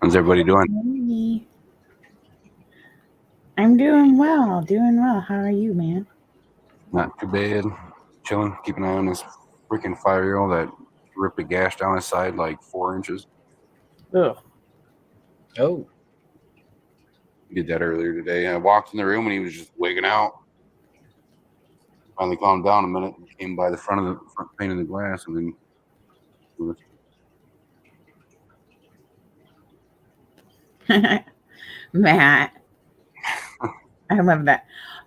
How's everybody doing? Hey. I'm doing well. How are you, man? Not too bad. Chilling. Keep an eye on this freaking 5-year-old that ripped a gash down his side like 4 inches. Ugh. Oh, He did that earlier today. I walked in the room and he was just wigging out. Finally calmed down a minute and came by the front pane of the glass and then Matt, I love that.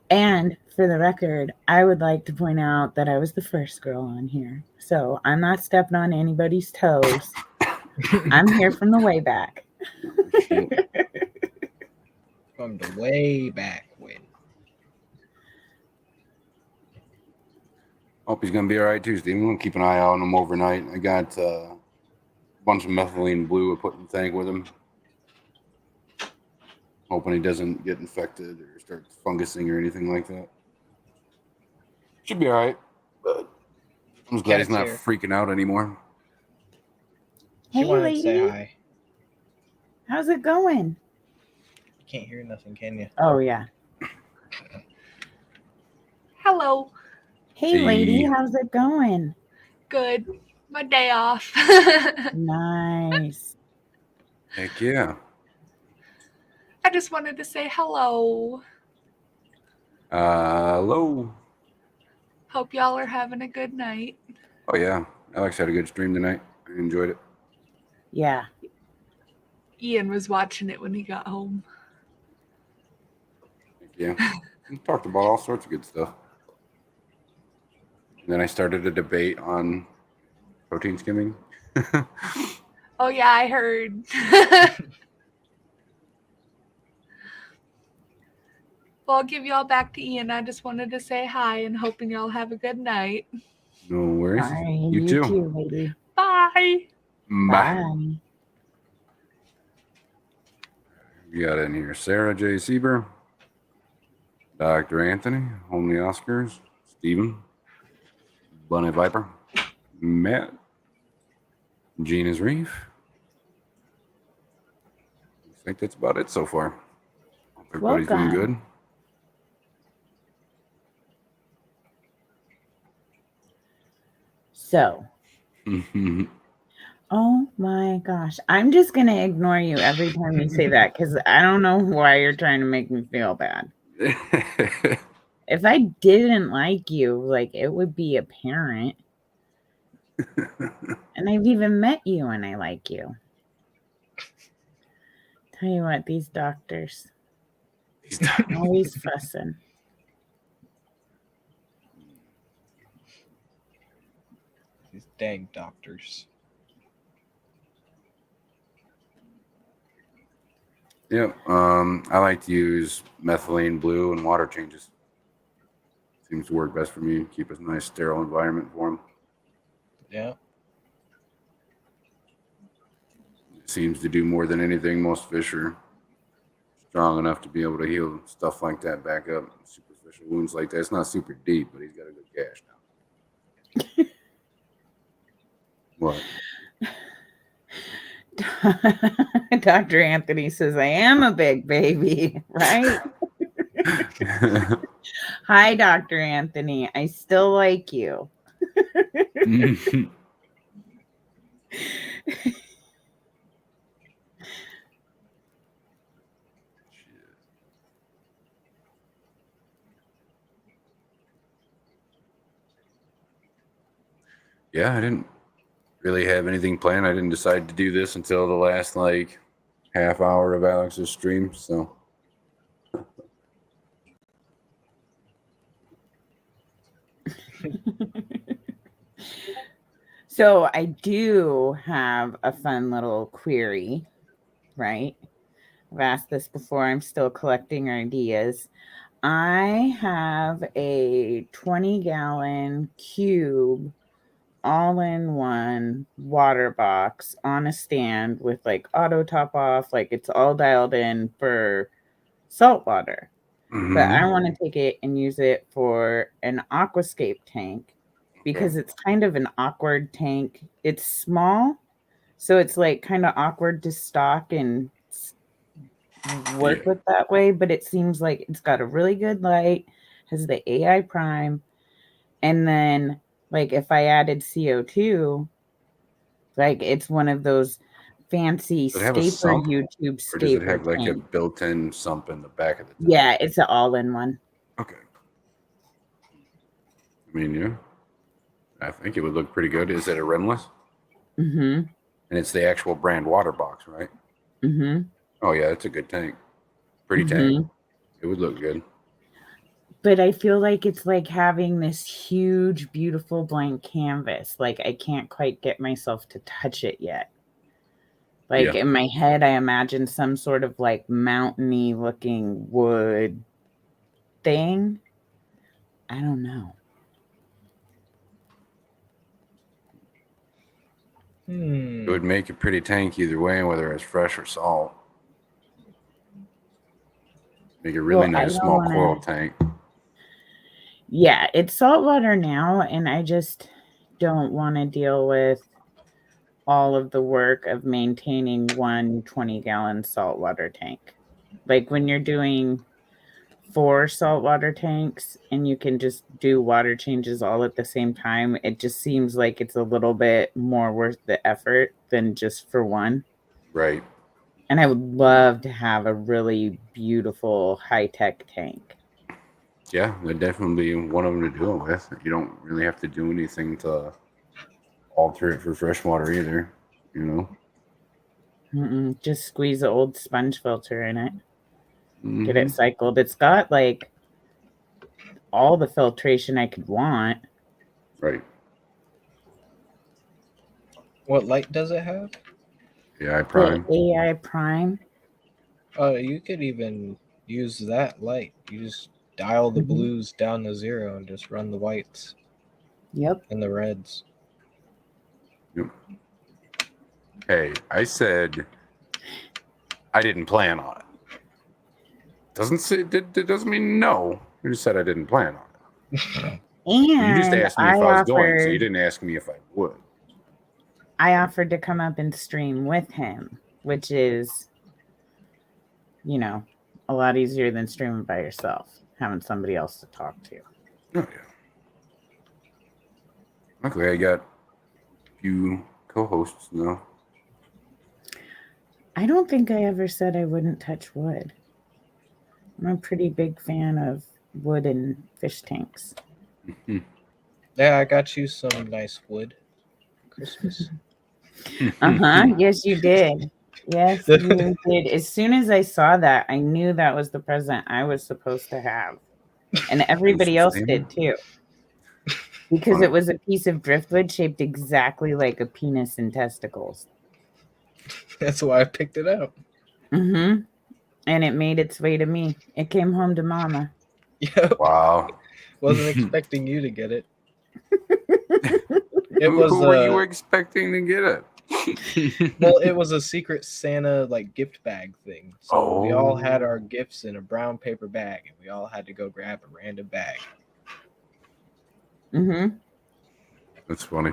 And for the record, I would like to point out that I was the first girl on here. So I'm not stepping on anybody's toes. I'm here from the way back. from the way back when. Hope he's gonna be all right too, Steve. I'm gonna keep an eye out on him overnight. I got a bunch of methylene blue I put in the tank with him. Hoping he doesn't get infected or start fungusing or anything like that. Should be all right, but I'm just glad he's not freaking out anymore. She wanted lady. to say hi. How's it going? You can't hear nothing, can you? Oh, yeah. Hello. Hey, lady. How's it going? Good. My day off. Nice. Heck yeah. I just wanted to say hello. Hello. Hope y'all are having a good night. Oh, yeah. Alex had a good stream tonight. I enjoyed it. Yeah. Ian was watching it when he got home. Yeah. We talked about all sorts of good stuff. And then I started a debate on protein skimming. Oh, yeah, I heard. Well, I'll give y'all back to Ian. I just wanted to say hi and hoping y'all have a good night. No worries. Bye. You too, lady. Bye. Bye. We got in here Sarah J. Sieber, Dr. Anthony, Homely Oscars, Stephen, Bunny Viper, Matt, Gina's Reef. I think that's about it so far. Hope everybody's doing good. So, oh my gosh. I'm just going to ignore you every time you say that because I don't know why you're trying to make me feel bad. If I didn't like you, like it would be apparent. And I've even met you and I like you. Tell you what, these doctors. Always fussing. These dang doctors. Yep. I like to use methylene blue and water changes. Seems to work best for me. Keep a nice sterile environment for them. Yeah. It seems to do more than anything. Most fish are strong enough to be able to heal stuff like that back up. Superficial wounds like that. It's not super deep, but he's got a good gash now. What? Dr. Anthony says, I am a big baby, right? Hi, Dr. Anthony. I still like you. Yeah, I didn't really have anything planned. I didn't decide to do this until the last half hour of Alex's stream. So So I do have a fun little query, right? I've asked this before. I'm still collecting ideas. I have a 20-gallon cube all-in-one water box on a stand with auto top off, it's all dialed in for salt water. Mm-hmm. But I want to take it and use it for an aquascape tank because it's kind of an awkward tank. It's small, So it's like kind of awkward to stock and work with that way, but it seems like it's got a really good light, has the AI prime, and then like if I added CO2, like it's one of those fancy Does it have a Staper sump? YouTube Or does it Staper have like a tank. built-in sump in the back of the tank? Yeah, it's an all-in-one. Okay. I mean, yeah. I think it would look pretty good. Is it a rimless? Mm-hmm. And it's the actual brand water box, right? Mm-hmm. Oh yeah, it's a good tank. Pretty Mm-hmm. tank. It would look good. But I feel like it's like having this huge, beautiful blank canvas. Like I can't quite get myself to touch it yet. Like in my head, I imagine some sort of like mountainy looking wood thing. I don't know. It would make a pretty tank either way, whether it's fresh or salt. Make a really nice small coral tank. Yeah, it's saltwater now, and I just don't want to deal with all of the work of maintaining one 20-gallon saltwater tank. Like when you're doing 4 saltwater tanks and you can just do water changes all at the same time, it just seems like it's a little bit more worth the effort than just for one. Right. And I would love to have a really beautiful high-tech tank. Yeah, that'd definitely be one of them to do it with. You don't really have to do anything to alter it for freshwater either, you know? Just squeeze an old sponge filter in it. Mm-hmm. Get it cycled. It's got like all the filtration I could want. Right. What light does it have? AI prime. The AI prime. You could even use that light. You just dial the blues down to 0 and just run the whites. Yep. And the reds. Yep. Hey, I said I didn't plan on it. It doesn't mean no. You just said I didn't plan on it. And you just asked me if I was going, so you didn't ask me if I would. I offered to come up and stream with him, which is, you know, a lot easier than streaming by yourself, having somebody else to talk to. Oh, yeah. Luckily, I got a few co-hosts now. I don't think I ever said I wouldn't touch wood. I'm a pretty big fan of wood and fish tanks. Mm-hmm. Yeah, I got you some nice wood for Christmas. Yes, you did. Yes, you did. As soon as I saw that, I knew that was the present I was supposed to have. And everybody else did too. Because it was a piece of driftwood shaped exactly like a penis and testicles. That's why I picked it up. Mm-hmm. And it made its way to me. It came home to Mama. Yep. Wow. Wasn't expecting you to get it. Who were you expecting to get it? Well, it was a secret Santa like gift bag thing. So we all had our gifts in a brown paper bag, and we all had to go grab a random bag. Mm-hmm. That's funny.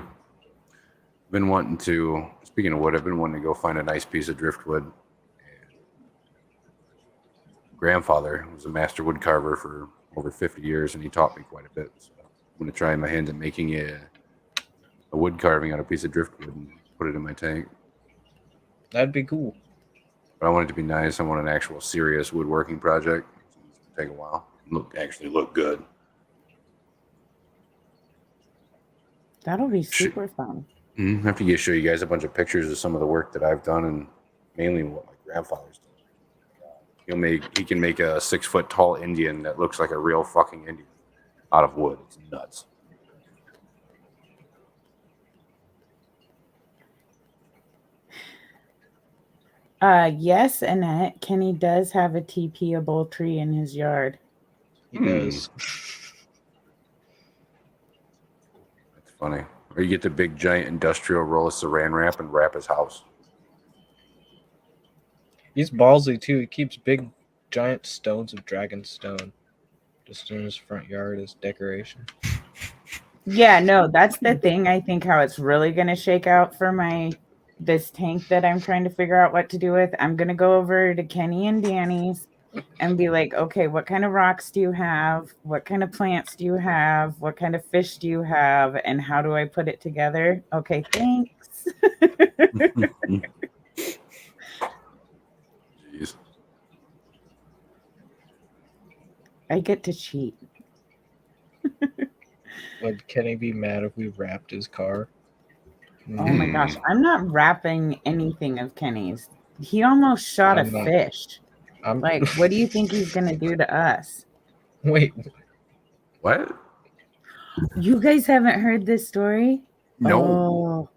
Been wanting to. Speaking of wood, I've been wanting to go find a nice piece of driftwood. Grandfather was a master wood carver for over 50 years, and he taught me quite a bit. So I'm going to try my hand at making a wood carving on a piece of driftwood and put it in my tank. That'd be cool. But I want it to be nice. I want an actual serious woodworking project. It's going to take a while. Actually look good. That'll be super fun. I have to show you guys a bunch of pictures of some of the work that I've done, and mainly what my grandfather's done. He can make a 6-foot tall Indian that looks like a real fucking Indian out of wood. It's nuts. Yes, Annette. Kenny does have a TP-able tree in his yard. He does. That's funny. Or you get the big giant industrial roll of saran wrap and wrap his house. He's ballsy too. He keeps big giant stones of dragon stone just in his front yard as decoration. Yeah, no, that's the thing. I think how it's really going to shake out for my this tank that I'm trying to figure out what to do with. I'm going to go over to Kenny and Danny's and be like, okay, what kind of rocks do you have? What kind of plants do you have? What kind of fish do you have? And how do I put it together? Okay, thanks. Jeez. I get to cheat. Would Kenny be mad if we wrapped his car? Oh my gosh, I'm not wrapping anything of Kenny's. He almost shot I'm a not- fish. I'm Like, what do you think he's going to do to us? Wait. What? You guys haven't heard this story? No.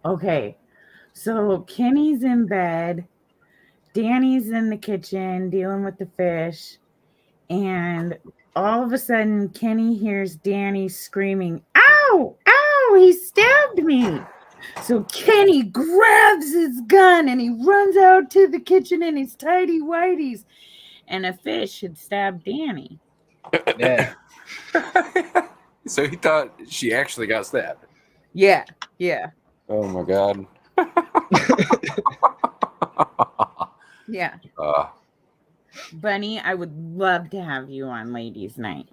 Oh, okay. So Kenny's in bed. Danny's in the kitchen dealing with the fish. And all of a sudden, Kenny hears Danny screaming, "Ow! Ow! He stabbed me!" So Kenny grabs his gun and he runs out to the kitchen in his tidy whities. And a fish had stabbed Danny. Yeah. So he thought she actually got stabbed. Yeah. Oh my god. Yeah. Bunny, I would love to have you on Ladies' Night.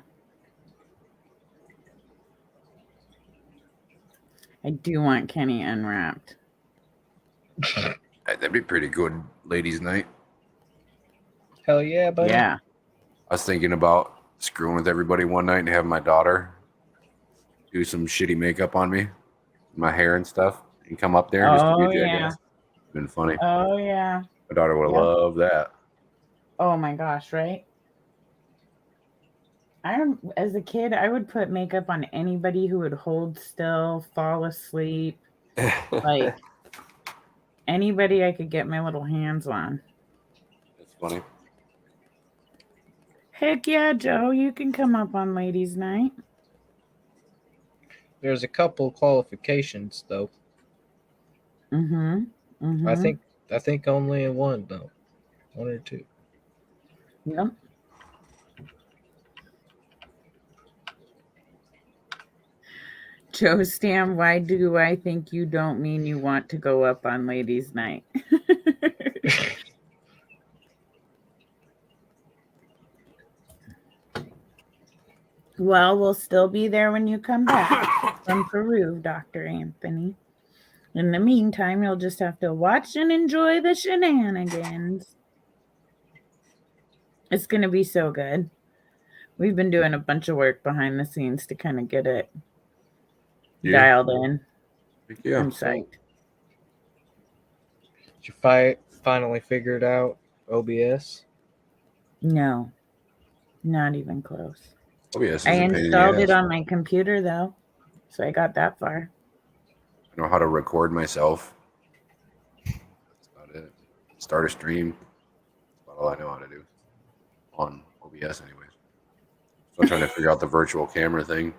I do want Kenny unwrapped. That'd be pretty good, ladies' night. Hell yeah, buddy. Yeah. I was thinking about screwing with everybody one night and having my daughter do some shitty makeup on me, my hair and stuff, and come up there just to be a jackass. Been funny. Oh, yeah. My daughter would have Yep. loved that. Oh, my gosh, right? As a kid, I would put makeup on anybody who would hold still, fall asleep, like anybody I could get my little hands on. That's funny. Heck yeah, Joe, you can come up on Ladies' Night. There's a couple qualifications though. Mm-hmm. I think only in one though. One or two. Yep. Joe Stam, why do I think you don't mean you want to go up on Ladies' Night? Well, we'll still be there when you come back from Peru, Dr. Anthony. In the meantime, you'll just have to watch and enjoy the shenanigans. It's going to be so good. We've been doing a bunch of work behind the scenes to kind of get it dialed in. Yeah. I'm psyched. Did you finally figure it out? OBS? No, not even close. OBS is I a pain in the installed it ass. on my computer, though, so I got that far. I know how to record myself. That's about it. Start a stream. That's about all I know how to do. On OBS, anyways. So I'm trying to figure out the virtual camera thing.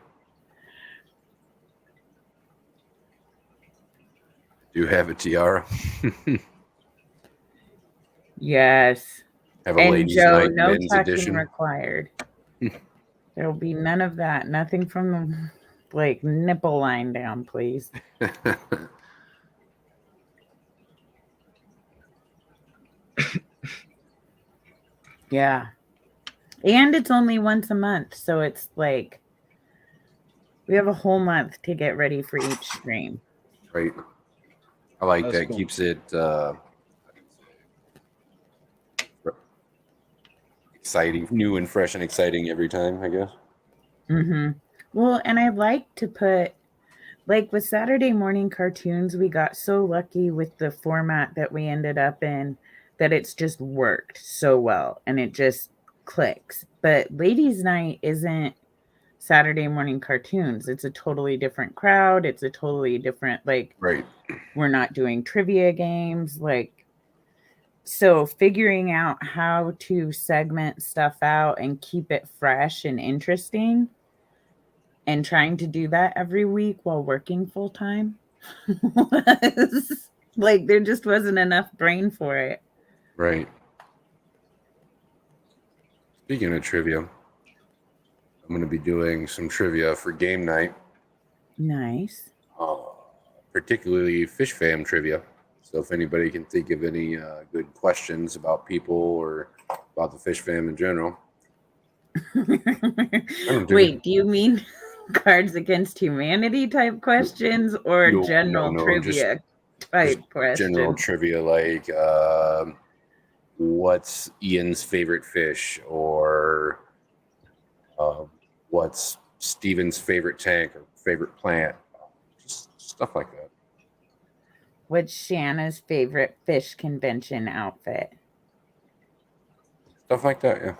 Do you have a tiara? Yes. Have a And ladies' Joe, night no men's tucking edition. required. There will be none of that. Nothing from the nipple line down, please. Yeah. And it's only once a month, so it's like we have a whole month to get ready for each stream. Right. I like That's that. cool. Keeps it exciting, new and fresh and exciting every time, I guess. Mm-hmm. Well, and I like to put, like with Saturday morning cartoons, we got so lucky with the format that we ended up in that it's just worked so well and it just clicks. But Ladies' Night isn't Saturday morning cartoons. It's a totally different crowd. It's a totally different, Right. we're not doing trivia games. So figuring out how to segment stuff out and keep it fresh and interesting and trying to do that every week while working full time was there just wasn't enough brain for it. Right. Speaking of trivia, I'm going to be doing some trivia for game night, Nice. particularly Fish Fam trivia. So if anybody can think of any good questions about people or about the fish fam in general. Wait, do you mean Cards Against Humanity type questions or No, general no, trivia type questions? General trivia like what's Ian's favorite fish, or what's Steven's favorite tank or favorite plant, just stuff like that. What's Shanna's favorite fish convention outfit? Stuff like that, yeah.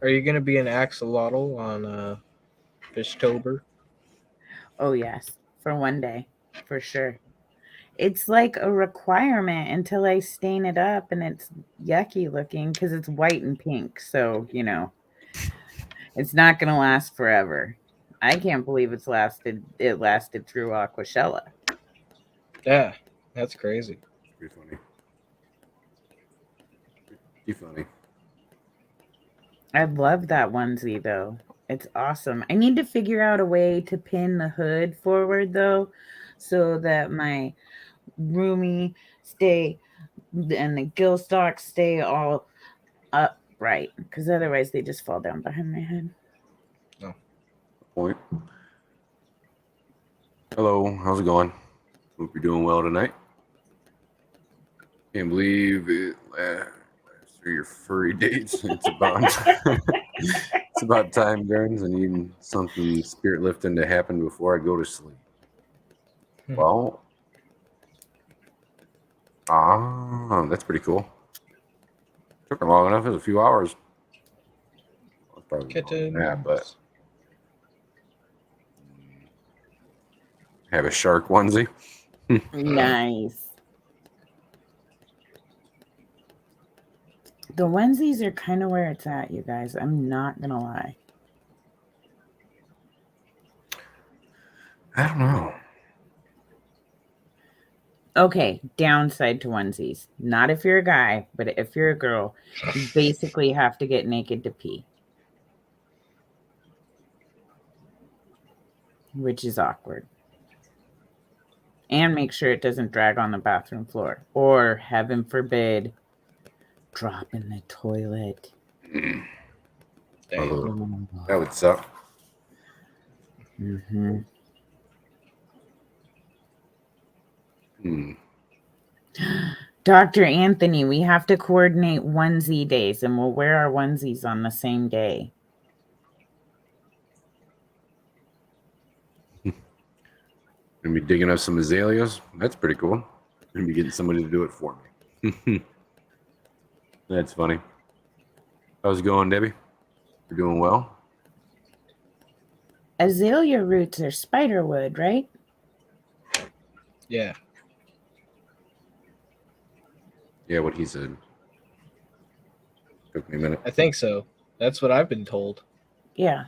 Are you gonna be an axolotl on Fishtober? Oh, yes, for one day, for sure. It's like a requirement until I stain it up and it's yucky looking because it's white and pink. So, it's not going to last forever. I can't believe it lasted through Aquashella. Yeah, that's crazy. Pretty funny. Pretty funny. I love that onesie though. It's awesome. I need to figure out a way to pin the hood forward though, so that my roomy stay and the gill stalks stay all upright, because otherwise they just fall down behind my head. No. Point. Hello, how's it going? Hope you're doing well tonight. Can't believe it last through your furry dates. It's about it's about time, Burns. I need something spirit lifting to happen before I go to sleep. Well, that's pretty cool. Took long enough. It was a few hours. Well, probably longer than that, but have a shark onesie. Nice. The onesies are kind of where it's at, you guys. I'm not gonna lie. I don't know. Okay, downside to onesies. Not if you're a guy, but if you're a girl, you basically have to get naked to pee. Which is awkward. And make sure it doesn't drag on the bathroom floor. Or, heaven forbid, drop in the toilet. That would suck. Mm-hmm. Dr. Anthony, we have to coordinate onesie days, and we'll wear our onesies on the same day. Gonna be digging up some azaleas. That's pretty cool. Gonna be getting somebody to do it for me. That's funny. How's it going, Debbie? You're doing well? Azalea roots are spiderwood, right? Yeah. Yeah, what he said. Took me a minute. I think so. That's what I've been told. Yeah.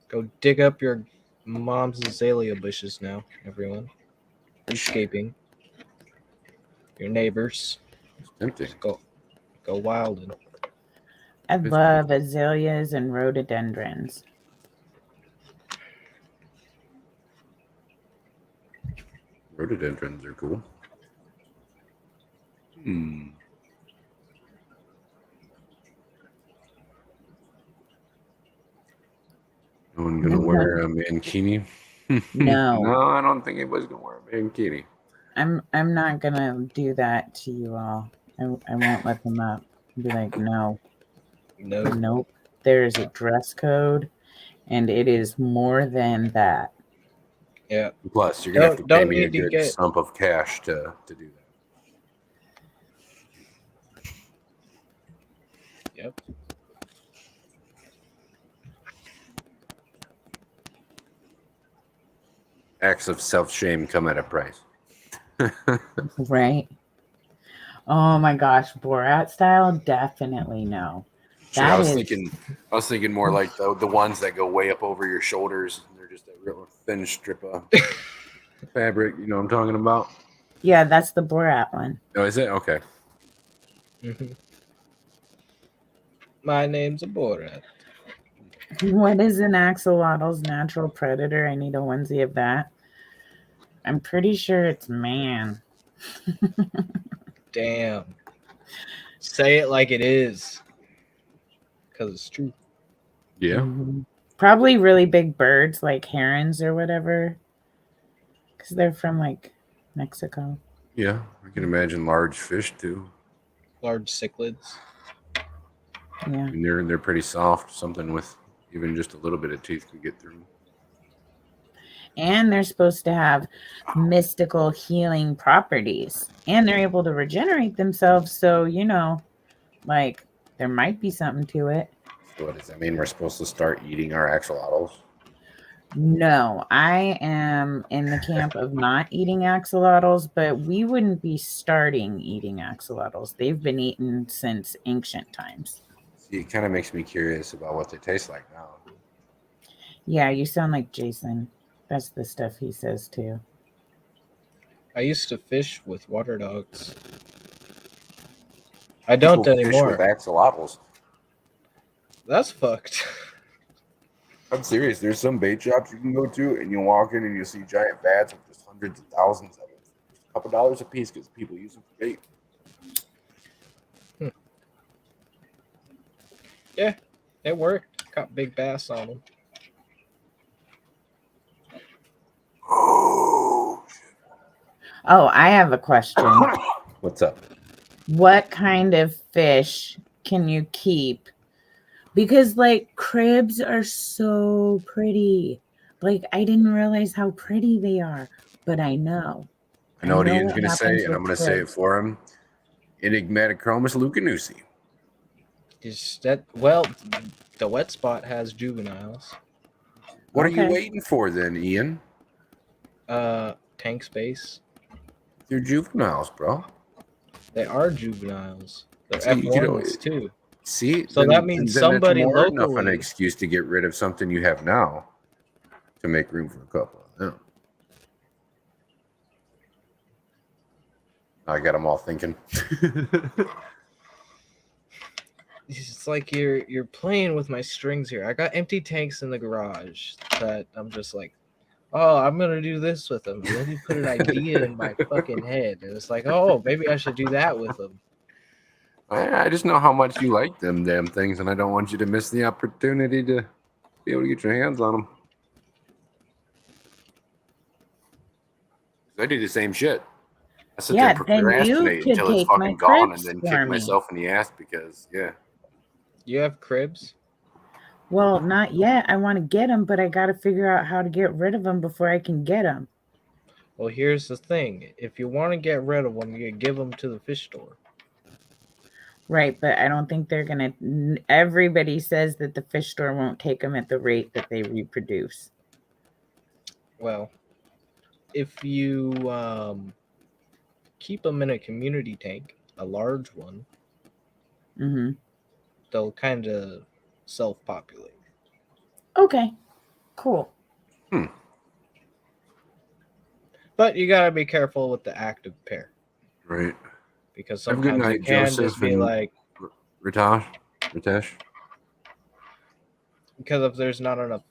Go dig up your mom's azalea bushes now, everyone. Escaping your neighbors. It's tempting. Just go wild and I love azaleas and rhododendrons. Rhododendrons are cool. No one gonna wear a mankini? No. No, I don't think anybody's gonna wear a mankini. I'm not gonna do that to you all. I won't let them up. I'll be like, no. Nope. There is a dress code, and it is more than that. Yeah. Plus, you're gonna have to pay me a good sum of cash to do that. Yep. Acts of self-shame come at a price. Right? Oh my gosh, Borat style? Definitely no. Sure, I was thinking more like the ones that go way up over your shoulders. They're just a real thin strip of fabric. You know what I'm talking about? Yeah, that's the Borat one. Oh, is it? Okay. Mm-hmm. My name's Borat. What is an axolotl's natural predator? I need a onesie of that. I'm pretty sure it's man. Damn. Say it like it is. Because it's true. Yeah. Mhm. Probably really big birds like herons or whatever. Because they're from like Mexico. Yeah. I can imagine large fish too. Large cichlids. Yeah. And they're pretty soft. Something with even just a little bit of teeth could get through. And they're supposed to have mystical healing properties. And they're able to regenerate themselves. So, like there might be something to it. So what does that mean? We're supposed to start eating our axolotls? No, I am in the camp of not eating axolotls, but we wouldn't be starting eating axolotls. They've been eaten since ancient times. See, it kind of makes me curious about what they taste like now. Yeah, you sound like Jason. That's the stuff he says too. I used to fish with water dogs. I don't People fish anymore. with axolotls. That's fucked. I'm serious. There's some bait shops you can go to, and you walk in and you see giant vats with just hundreds of thousands of them. Just a couple dollars a piece because people use them for bait. Yeah, it worked. Caught big bass on them. Oh, Oh, I have a question. what's up? What kind of fish can you keep? Because like cribs are so pretty. Like I didn't realize how pretty they are, but I know. I know what Ian's what going to say, happens and I'm with going to say it cribs. for him. Enigmatichromis lucanusi. Is that well? The wet spot has juveniles. What are you Okay. waiting for then, Ian? Tank space. They're juveniles, bro. They are juveniles. They're See, you know, F1s too. See? So that means then somebody that's more enough an locally- excuse to get rid of something you have now to make room for a couple of them. I got them all thinking. It's like you're playing with my strings here. I got empty tanks in the garage that I'm just like, oh, I'm gonna do this with them. And then you put an idea in my fucking head, and it's like, oh, maybe I should do that with them. I just know how much you like them damn things, and I don't want you to miss the opportunity to be able to get your hands on them. I do the same shit. I sit there Yeah, and then you procrastinate could until it's take my fucking gone, and cribs then for kick me. myself in the ass because, yeah. You have cribs? Well, not yet. I want to get them, but I got to figure out how to get rid of them before I can get them. Well, here's the thing. If you want to get rid of them, you give them to the fish store. Right, but I don't think they're going to. Everybody says that the fish store won't take them at the rate that they reproduce. Well, if you keep them in a community tank, a large one, Mm-hmm. they'll kind of self-populate. Okay, cool. But you gotta be careful with the active pair, Right. because Have a good sometimes night, you can Joseph just be and- like, Ritesh? because if there's not enough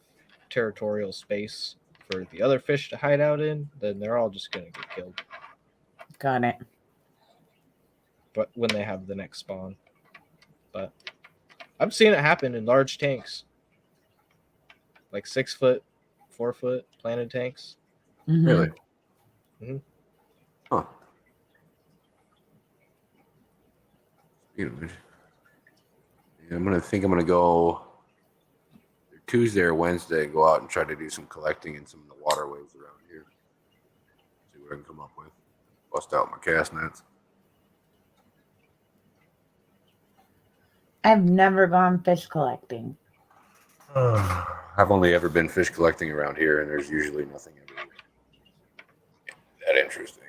territorial space for the other fish to hide out in, then they're all just gonna get killed. Got it. But when they have the next spawn, but I've seen it happen in large tanks, like 6 foot, 4 foot planted tanks. Mhm. Really? Mhm. Huh. Yeah, I'm gonna go Tuesday or Wednesday, go out and try to do some collecting in some of the waterways around here. See what I can come up with. Bust out my cast nets. I've never gone fish collecting. I've only ever been fish collecting around here, and there's usually nothing ever that interesting.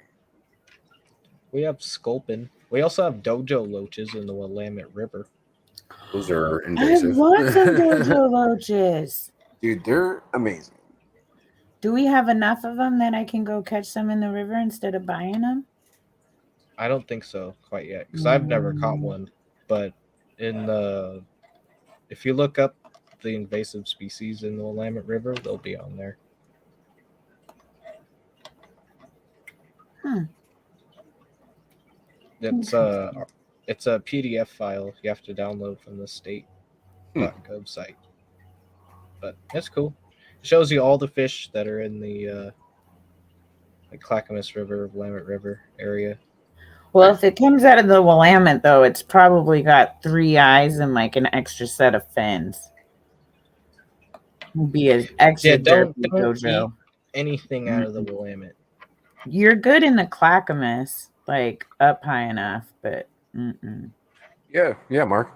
We have sculpin. We also have dojo loaches in the Willamette River. Those are I invasive. want some dojo loaches. Dude, they're amazing. Do we have enough of them that I can go catch some in the river instead of buying them? I don't think so quite yet, because I've never caught one. But in the If you look up the invasive species in the Willamette River, they'll be on there. Hmm. It's a PDF file you have to download from the state.gov site. But it's cool. It shows you all the fish that are in the like Clackamas River, Willamette River area. Well, if it comes out of the Willamette, though, it's probably got 3 eyes and like an extra set of fins. Will be an extra Yeah, don't derpy eat Jojo. anything out of the Willamette. You're good in the Clackamas, like up high enough, but Yeah, Mark.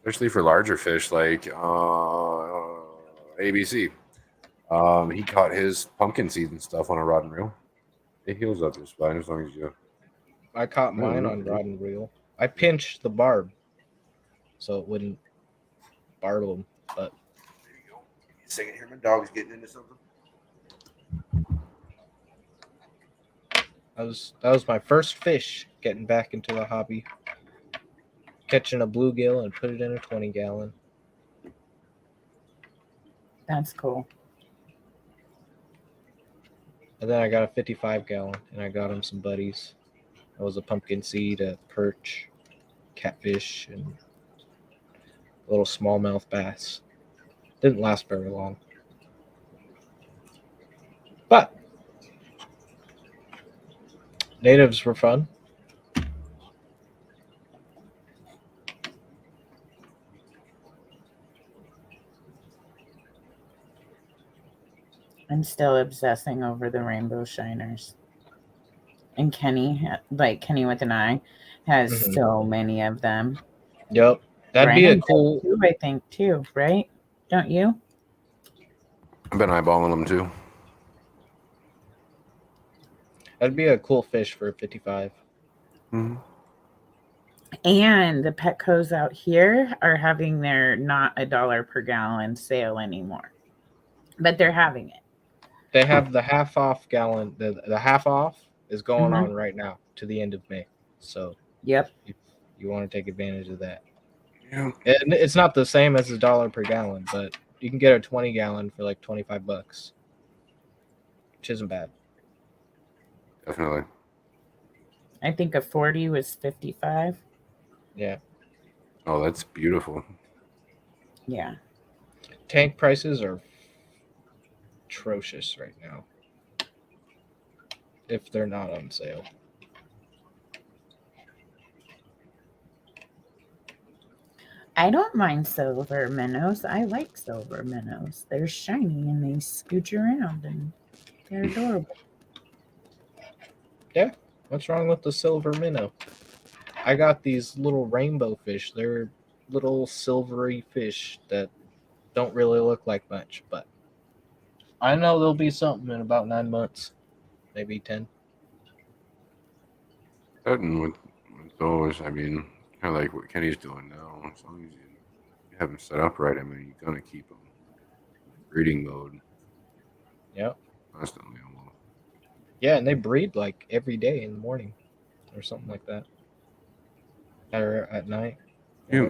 Especially for larger fish like ABC. He caught his pumpkin seeds and stuff on a rod and reel. It heals up just fine as long as you. I caught mine on rod and reel. I pinched the barb so it wouldn't barb them. But There you go. You second here, my dog's getting into something. that was my first fish getting back into the hobby. Catching a bluegill and put it in a 20-gallon. that's cool. And then I got a 55-gallon, and I got him some buddies. That was a pumpkin seed, a perch, catfish, and a little smallmouth bass. Didn't last very long. But natives were fun. I'm still obsessing over the rainbow shiners. And Kenny, like Kenny with an eye, has so many of them. Yep. That'd be a cool. Too, I think, too, right? Don't you? I've been eyeballing them too. That'd be a cool fish for a 55. Mm-hmm. And the Petcos out here are having their not $1 per gallon sale anymore. But they're having it. They have the half off gallon. The half off is going on right now to the end of May. So yep, if you want to take advantage of that. Yeah. And it's not the same as $1 per gallon, but you can get a 20-gallon for like $25, which isn't bad. Definitely. I think a 40 was 55. Yeah. Oh, that's beautiful. Yeah. Tank prices are atrocious right now. If they're not on sale. I don't mind silver minnows. I like silver minnows. They're shiny and they scooch around and they're adorable. Yeah. What's wrong with the silver minnow? I got these little rainbow fish. They're little silvery fish that don't really look like much, but I know there'll be something in about 9 months, maybe 10. And with those, I mean, kind of like what Kenny's doing now. As long as you have them set up right, I mean, you're gonna keep them in breeding mode. Yep. Constantly, almost. Yeah, and they breed like every day in the morning or something like that. Or at night. Yeah.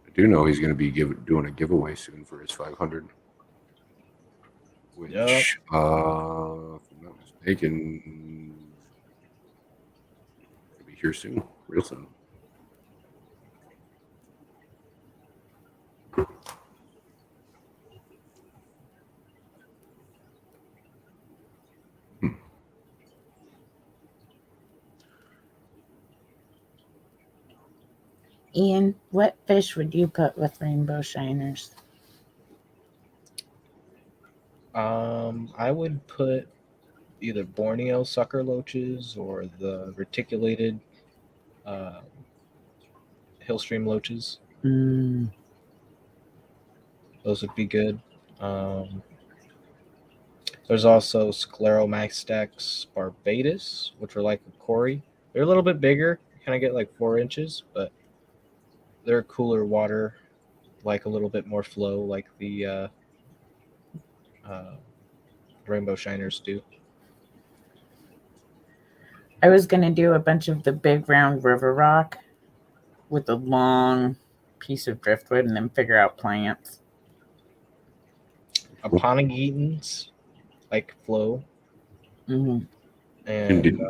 I do know he's going to be doing a giveaway soon for his 500. Which, if I'm not mistaken, will be here soon, real soon. Ian, what fish would you put with rainbow shiners? I would put either Borneo sucker loaches or the reticulated hillstream loaches. Those would be good. There's also Scleromastax barbatus, which are like a cory. They're a little bit bigger, kind of get like 4 inches, but they're cooler water, like a little bit more flow, like the rainbow shiners do. I was gonna do a bunch of the big round river rock with a long piece of driftwood, and then figure out plants. Aponagitans, like flow, Hmm. and do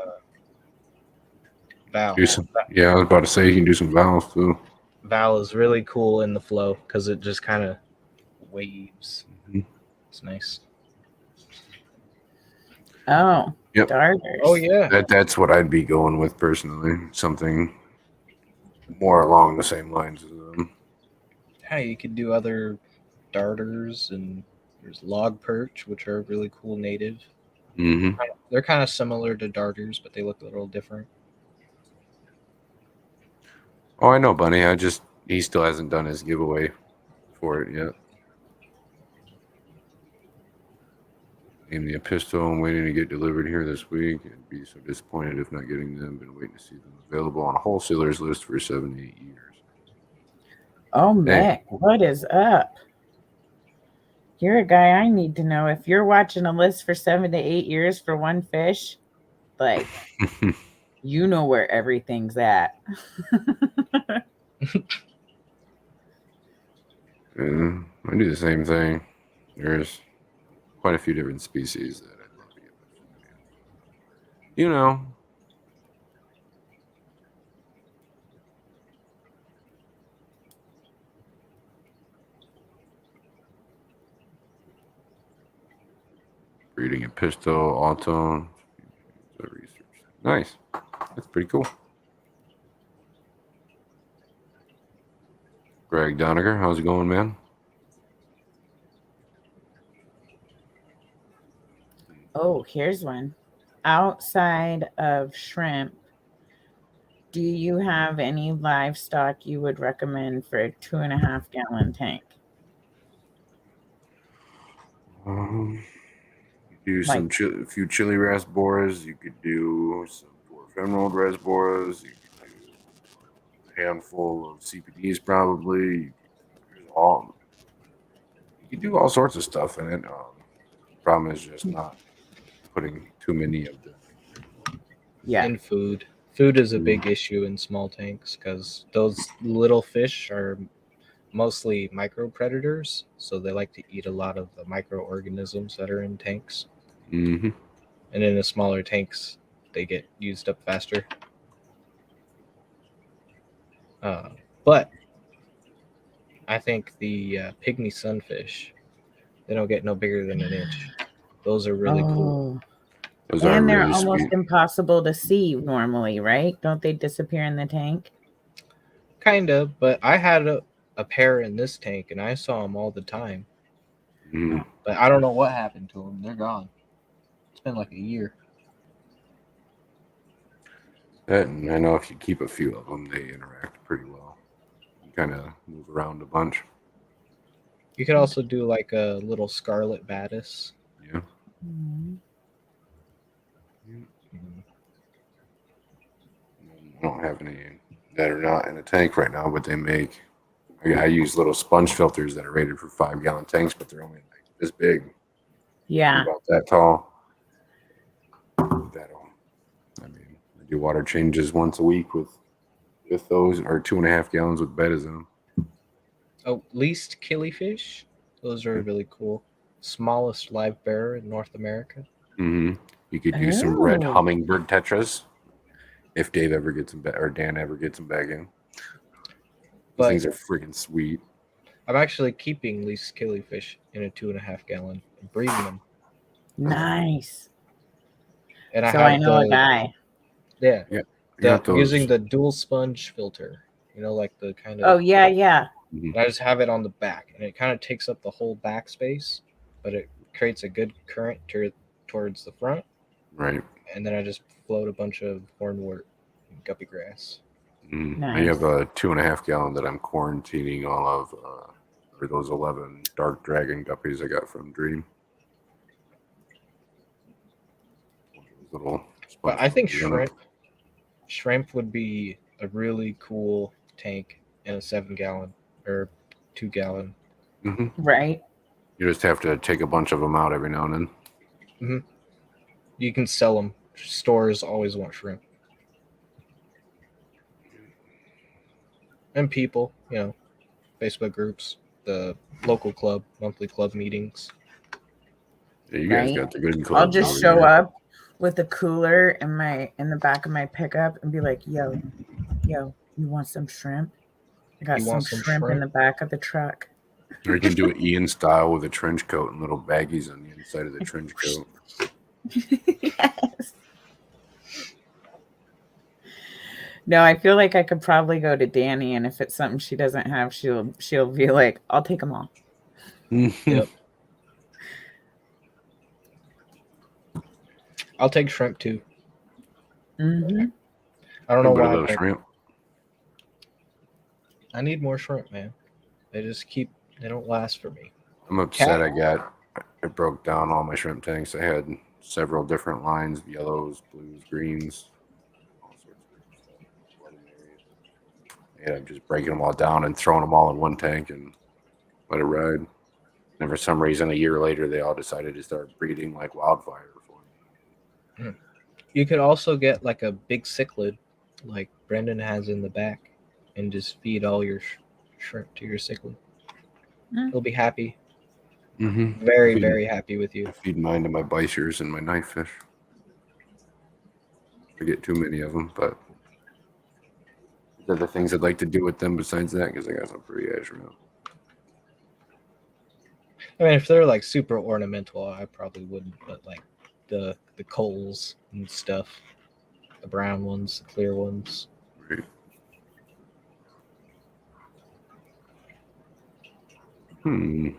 Val. some. Yeah, I was about to say you can do some valves too. Val is really cool in the flow because it just kind of waves. Mhm. It's nice. Oh, Yep. darters. Oh yeah, That's what I'd be going with personally. Something more along the same lines as them. yeah. You could do other darters, and there's log perch, which are really cool native. Mm-hmm. They're kind of similar to darters, but they look a little different. Oh, I know, Bunny. He still hasn't done his giveaway for it yet. Named the Epistle. I'm waiting to get delivered here this week. I'd be so disappointed if not getting them. Been waiting to see them available on a wholesaler's list for 7 to 8 years. Oh, Dang. Mick, what is up? You're a guy I need to know. If you're watching a list for 7 to 8 years for one fish, like, you know where everything's at. I do the same thing. There's quite a few different species that I'd love to get my food in. You know. Breeding a pistol, auto. Research. Nice. That's pretty cool. Greg Doniger, how's it going, man? Oh, here's one. Outside of shrimp, do you have any livestock you would recommend for a 2.5 gallon tank? Do some a few chili rasboras. You could do some dwarf emerald rasboras. You could do a handful of CPDs probably. You could do all sorts of stuff in it. Problem is just not putting too many of them. Yeah. And food. Food is a big issue in small tanks because those little fish are mostly micro predators, so they like to eat a lot of the microorganisms that are in tanks. Mm-hmm. And in the smaller tanks, they get used up faster. But I think the pygmy sunfish, they don't get no bigger than an inch. Those are really cool. Those are And they're really almost sweet. impossible to see normally, right? Don't they disappear in the tank? Kind of, but I had a pair in this tank, and I saw them all the time. Mm. But I don't know what happened to them. They're gone. It's been like a year. And I know if you keep a few of them, they interact pretty well. You kind of move around a bunch. You could also do like a little scarlet batis. Yeah. Mm-hmm. I don't have any that are not in a tank right now, but they make. I use little sponge filters that are rated for 5-gallon tanks, but they're only like this big. Yeah. About that tall. I do water changes once a week with those, or 2.5 gallons with bettas in them. Oh, least killifish. Those are really cool. Smallest live bearer in North America. Mm-hmm. You could use some red Oh. hummingbird tetras if Dave ever gets them back, or Dan ever gets them back in. These But things are freaking sweet. I'm actually keeping least killifish in a 2.5 gallon and breeding them. Nice. And I So have I know a guy. Yeah. I got those. Using the dual sponge filter. You know, like the kind of. Oh, yeah, yeah. Mhm. I just have it on the back, and it kind of takes up the whole back space, but it creates a good current towards the front. Right. And then I just float a bunch of hornwort and guppy grass. I have a 2.5 gallon that I'm quarantining all of, or those 11 dark dragon guppies I got from Dream. Little But I think sponge shrimp would be a really cool tank in a 7-gallon or 2-gallon. Mm-hmm. Right. You just have to take a bunch of them out every now and then. You can sell them stores always want shrimp. And people, Facebook groups, the local club, monthly club meetings. Yeah, you guys Right? got the good I'll clubs just over show here. up with a cooler in the back of my pickup and be like, yo, you want some shrimp? I got You some want some shrimp in shrimp? the back of the truck. Or you can do it Ian style with a trench coat and little baggies on the inside of the trench coat. Yes. No, I feel like I could probably go to Danny, and if it's something she doesn't have, she'll be like, I'll take them all. Yep. I'll take shrimp too. Mm-hmm. I don't know But a why. little But shrimp. I need more shrimp, man. They don't last for me. I'm upset I broke down all my shrimp tanks. I had several different lines, yellows, blues, greens, all sorts of different stuff. Flooding area. Yeah, I'm just breaking them all down and throwing them all in one tank and let it ride. And for some reason, a year later, they all decided to start breeding like wildfire for me. You could also get like a big cichlid, like Brendan has in the back, and just feed all your shrimp to your cichlid. He'll be happy. Mm-hmm. Very, very happy with you. I feed mine to my bichers and my knife fish. I get too many of them, but there are the things I'd like to do with them besides that because I got some pretty ass shrimp. I mean, if they're like super ornamental, I probably wouldn't. But like the coals and stuff, the brown ones, the clear ones. Right. I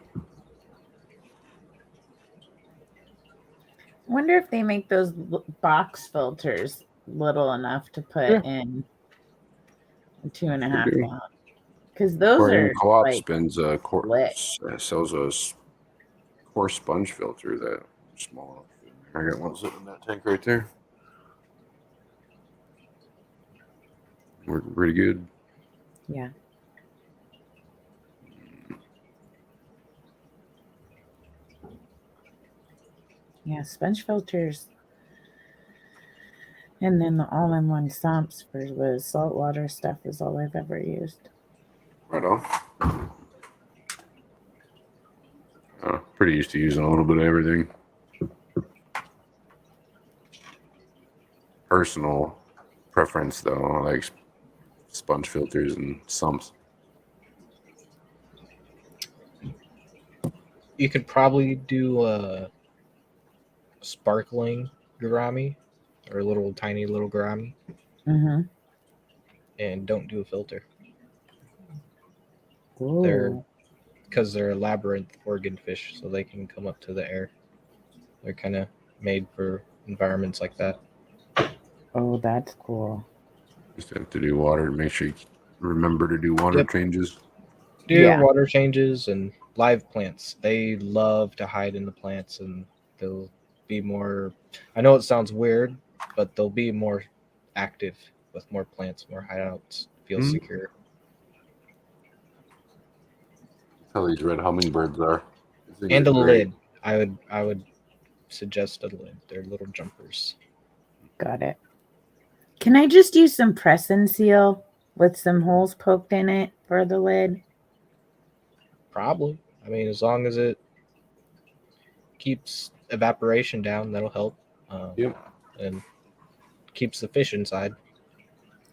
wonder if they make those box filters little enough to put in a 2.5 gallon. Because those Aquarium are Co-op like spends lit. sells a coarse sponge filter that small. I got one sitting in that tank right there. Working pretty good. Yeah. Yeah, sponge filters. And then the all-in-one sumps for the saltwater stuff is all I've ever used. Right on. Pretty used to using a little bit of everything. Personal preference, though, I like sponge filters and sumps. You could probably do a sparkling gourami or a little tiny little gourami, Mm-hmm. and don't do a filter. Ooh. Because they're a labyrinth organ fish, so they can come up to the air. They're kind of made for environments like that. Oh, that's cool. Just have to do water. Make sure you remember to do water changes. Do your water changes and live plants. They love to hide in the plants, and they'll be more. I know it sounds weird, but they'll be more active with more plants, more hideouts. Feel secure. That's how these red hummingbirds are. And a lid. I would suggest a lid. They're little jumpers. Got it. Can I just use some press and seal with some holes poked in it for the lid? Probably. I mean, as long as it keeps evaporation down, that'll help. And keeps the fish inside.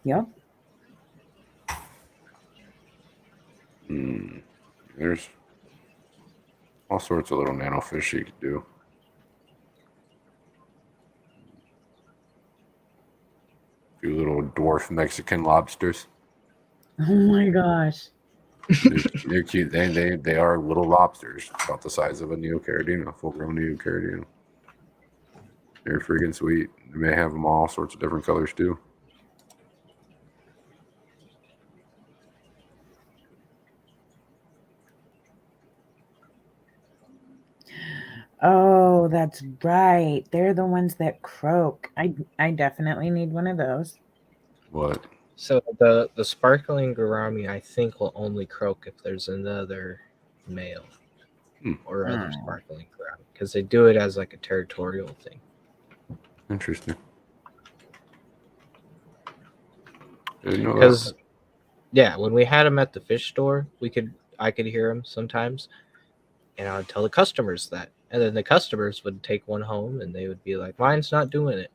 Yep. There's all sorts of little nano fish you could do. A few little dwarf Mexican lobsters. Oh my gosh. They're cute. They are little lobsters, about the size of a neocaridina, a full-grown neocaridina. They're freaking sweet. They may have them all sorts of different colors too. Oh, that's right. They're the ones that croak. I definitely need one of those. What? So the sparkling gourami, I think, will only croak if there's another male or other sparkling gourami, because they do it as like a territorial thing. Interesting. I didn't know that. Because yeah, when we had them at the fish store, I could hear them sometimes, and I would tell the customers that, and then the customers would take one home, and they would be like, "Mine's not doing it,"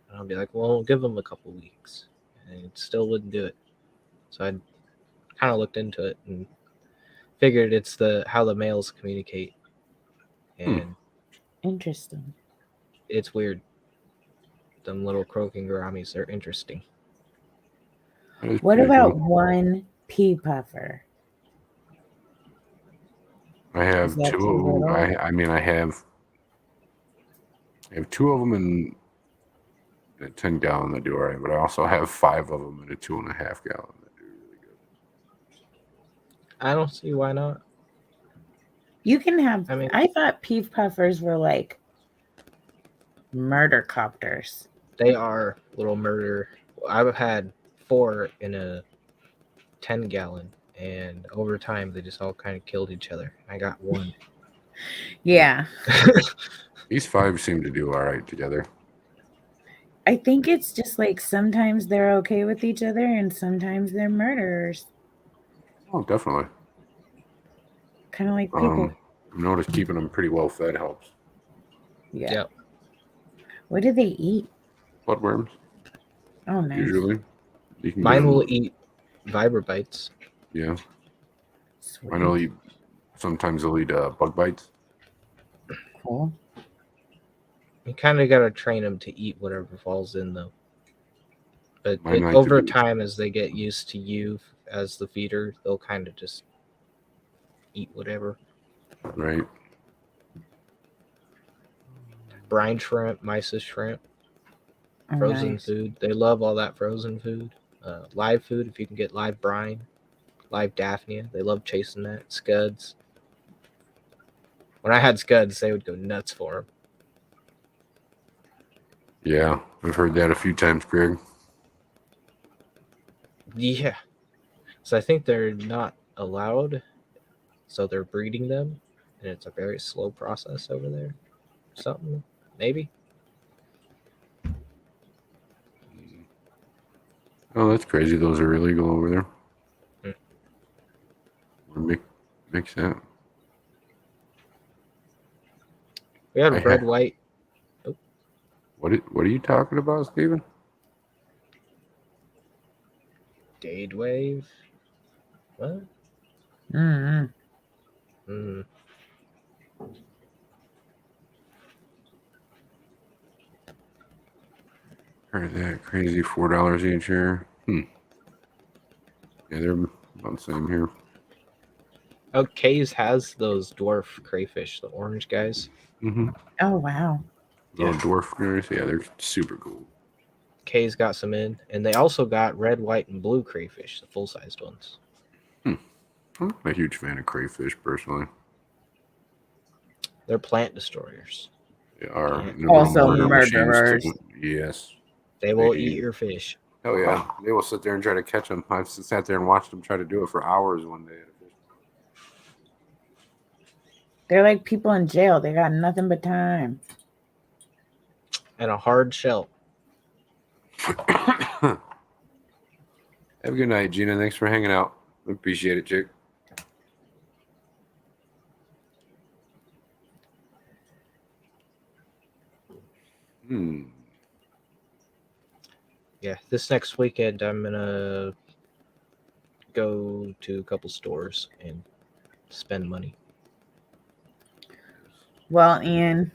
and I'll be like, "Well, we'll give them a couple weeks," and it still wouldn't do it. So I kind of looked into it and figured it's how the males communicate, and Interesting. it's weird. Them little croaking gouramis are interesting. That is What pretty about cool. one pea puffer? I have Is that two too of them. little? I have two of them in a 10-gallon that do all right, but I also have 5 of them in a 2.5 gallon that do really good. I don't see why not. You can have. I mean- I thought pea puffers were like murder copters. They are little murder. I've had 4 in a 10-gallon, and over time they just all kind of killed each other. I got 1. Yeah, These 5 seem to do all right together. I think it's just like sometimes they're okay with each other and sometimes they're murderers. Oh, definitely. Kind of like people. I've noticed keeping them pretty well fed helps. Yeah. Yep. What do they eat? Bloodworms, Oh, nice. usually. You can get Mine them- will eat vibrobites. Yeah, Sweet. I know. Sometimes they'll eat bug bites. Cool. You kind of got to train them to eat whatever falls in, though. But Mine like to over do- time, as they get used to you as the feeder, they'll kind of just eat whatever. Right. Brine shrimp, mysis shrimp, Oh, frozen nice. food. They love all that frozen food. Live food, if you can get live brine, live Daphnia. They love chasing that. Scuds. When I had scuds, they would go nuts for them. Yeah, I've heard that a few times, Greg. Yeah. So I think they're not allowed. So they're breeding them. And it's a very slow process over there. Something, maybe. Oh, that's crazy. Those are illegal over there. Makes that. We had I red, have- white. What are you talking about, Steven? Dade wave. What? Mm-hmm. Mm. Heard that crazy $4 each here. Yeah, they're about the same here. Oh, Kay's has those dwarf crayfish, the orange guys. Mm-hmm. Oh, wow. Little dwarf critters. Yeah, they're super cool. Kay's got some in, and they also got red, white, and blue crayfish, the full-sized ones. I'm not a huge fan of crayfish personally. They're plant destroyers. They are. Yeah. And they're little Also murder machines, murderers. too. Yes. They will They- eat your fish. Oh yeah. They will sit there and try to catch them. I've sat there and watched them try to do it for hours one day. They're like people in jail. They got nothing but time. And a hard shell. Have a good night, Gina. Thanks for hanging out. Appreciate it, chick. Yeah, this next weekend I'm gonna go to a couple stores and spend money. Well, Ian,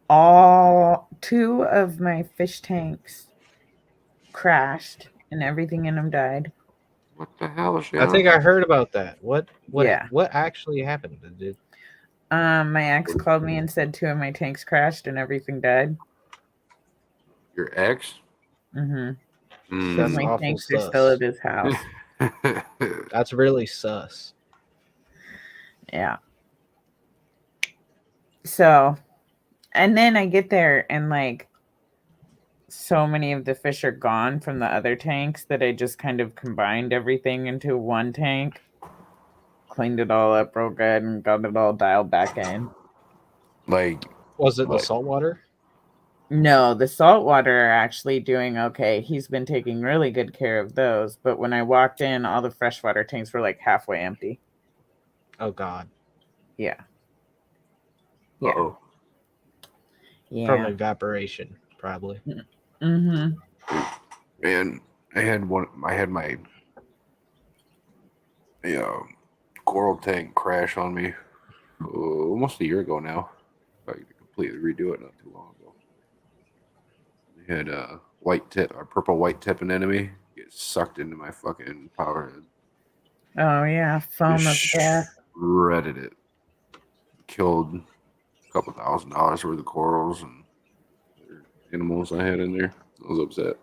all 2 of my fish tanks crashed and everything in them died. What the hell is I think I heard about that. What Yeah. what actually happened? Did My ex called me and said 2 of my tanks crashed and everything died. your ex? Mm-hmm. That's My awful tanks are sus. still at his house. That's really sus. Yeah. So, and then I get there and like so many of the fish are gone from the other tanks that I just kind of combined everything into one tank, cleaned it all up real good, and got it all dialed back in. Like, Was it the What? saltwater? No, the saltwater are actually doing okay. He's been taking really good care of those. But when I walked in, all the freshwater tanks were like halfway empty. Oh God. Yeah. Yeah. Uh-oh. From Yeah. evaporation, probably. Mm-hmm. Man, I had my coral tank crash on me almost a year ago now. I had to completely redo it not too long ago. I had a purple white tip anemone get sucked into my fucking power head. Oh yeah. Foam of Just death. shredded it. Killed a couple $1,000 worth of corals and other animals I had in there. I was upset.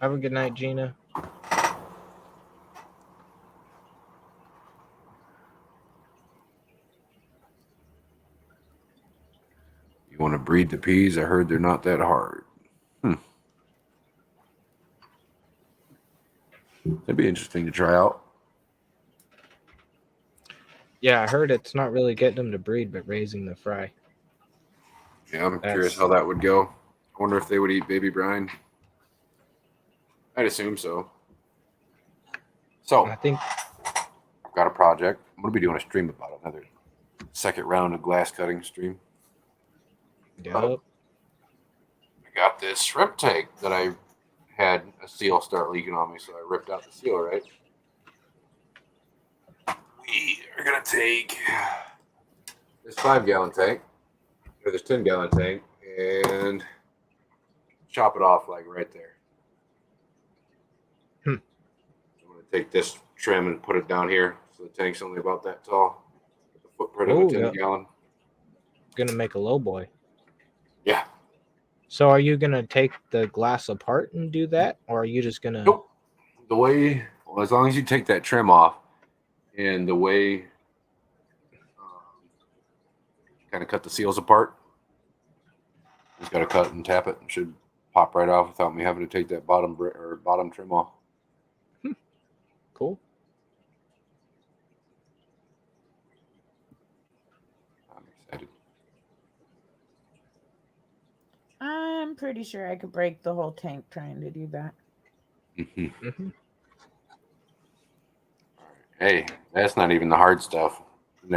Have a good night, Gina. You want to breed the peas? I heard they're not that hard. That'd be interesting to try out. Yeah, I heard it's not really getting them to breed, but raising the fry. Yeah, I'm That's- curious how that would go. I wonder if they would eat baby brine. I'd assume so. So, I think I've got a project. I'm going to be doing a stream about it. Another second round of glass cutting stream. yup. I got this shrimp tank that I had a seal start leaking on me, so I ripped out the seal, right? We are going to take this 5-gallon tank, or this 10-gallon tank, and chop it off like right there. I'm going to take this trim and put it down here, so the tank's only about that tall. The footprint of a 10-gallon. Gonna make a low boy. Yeah. So are you gonna take the glass apart and do that, or are you just gonna? Nope. The way, well, as long as you take that trim off, and the way kind of cut the seals apart, just got to cut and tap it, and should pop right off without me having to take that bottom trim off. Cool. I'm excited. I'm pretty sure I could break the whole tank trying to do that. Mm-hmm. Hey, that's not even the hard stuff. The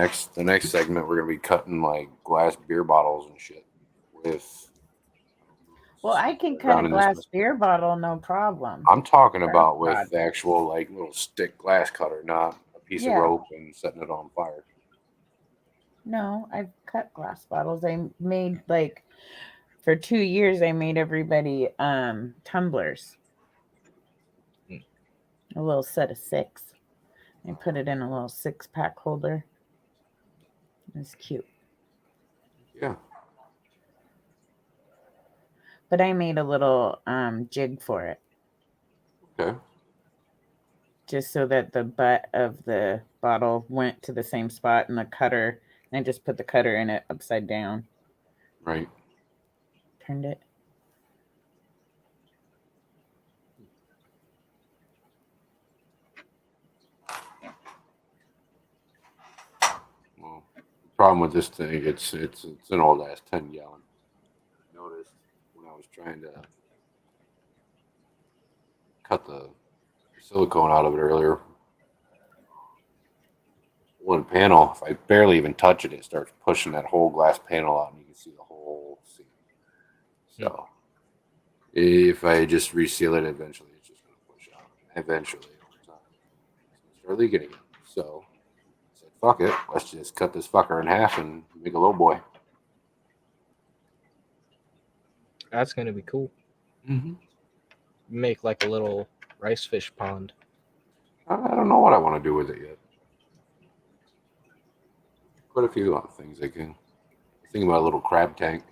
next segment, we're gonna be cutting like glass beer bottles and shit with. Well, I can cut Down a in this glass mess. beer bottle, no problem. I'm talking about God. with the actual like little stick glass cutter, not a piece of Yeah. rope and setting it on fire. No, I've cut glass bottles. I made like for 2 years I made everybody tumblers. A little set of 6. I put it in a little 6-pack holder. It's cute. Yeah. But I made a little jig for it. Okay. Just so that the butt of the bottle went to the same spot in the cutter. And I just put the cutter in it upside down. Right. Turned it. Well, the problem with this thing, it's an old ass 10-gallon. I noticed when I was trying to cut the silicone out of it earlier. One panel, if I barely even touch it, it starts pushing that whole glass panel out, and you can see the whole seam. So, if I just reseal it, eventually it's just going to push out. Eventually, over time, it's going to start leaking again. So, I said, "Fuck it, let's just cut this fucker in half and make a low boy." That's gonna be cool. Mm-hmm. Make like a little rice fish pond. I don't know what I want to do with it yet. Quite a few other things I can. Think about a little crab tank.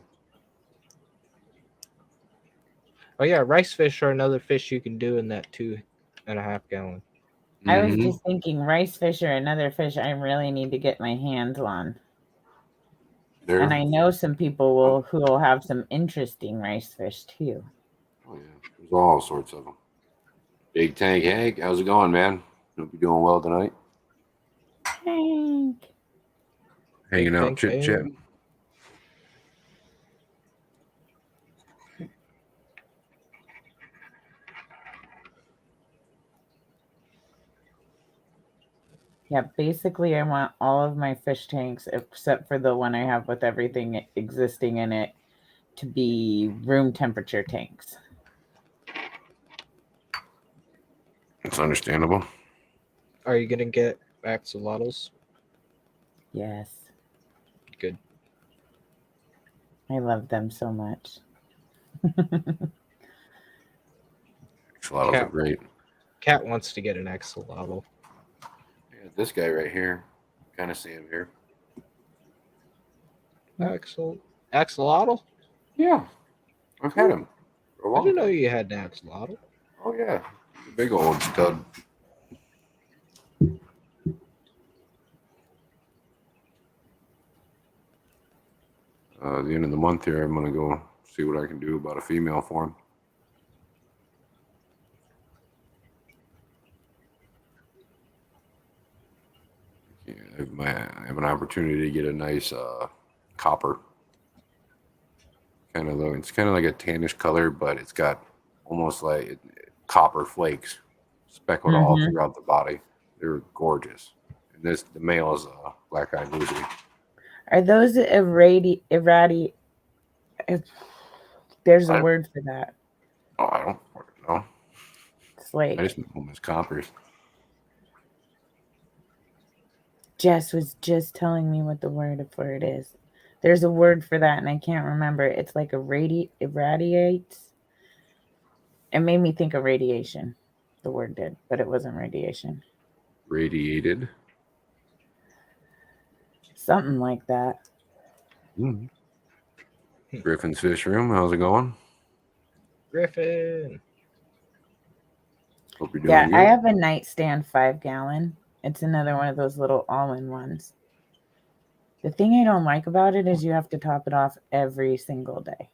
Oh yeah, rice fish are another fish you can do in that 2.5 gallon. I was Mhm. just thinking rice fish are another fish I really need to get my hands on. There. And I know some people who will have some interesting rice fish too. Oh yeah, there's all sorts of them. Big Tank Hank, how's it going, man? Hope you're doing well tonight. Hank. Hanging out, Tank chit Hank. chatting. Yeah, basically, I want all of my fish tanks, except for the one I have with everything existing in it, to be room temperature tanks. It's understandable. Are you gonna get axolotls? Yes, Good. I love them so much. Axolotls are great. Cat wants to get an axolotl. Yeah, this guy right here, kind of see him here. Axolotl? Yeah, I've had him for a I long didn't know time. you had an axolotl. Oh yeah, he's a big old stud. At the end of the month here, I'm gonna go see what I can do about a female for him. Yeah, I have an opportunity to get a nice copper. Kind of low. It's kind of like a tannish color, but it's got almost like copper flakes speckled all Mhm. throughout the body. They're gorgeous. And the male is a black-eyed Lucy. Are those There's a I, word for that. I don't fucking know. It's I like just know them as coppers. Jess was just telling me what the word for it is. There's a word for that, and I can't remember. It's like irradiates. It made me think of radiation. The word did, but it wasn't radiation. Radiated. Something like that. Mm-hmm. Griffin's Fish Room. How's it going? Griffin. Hope you're doing Yeah, good. I have a nightstand 5-gallon. It's another one of those little all-in ones. The thing I don't like about it is you have to top it off every single day.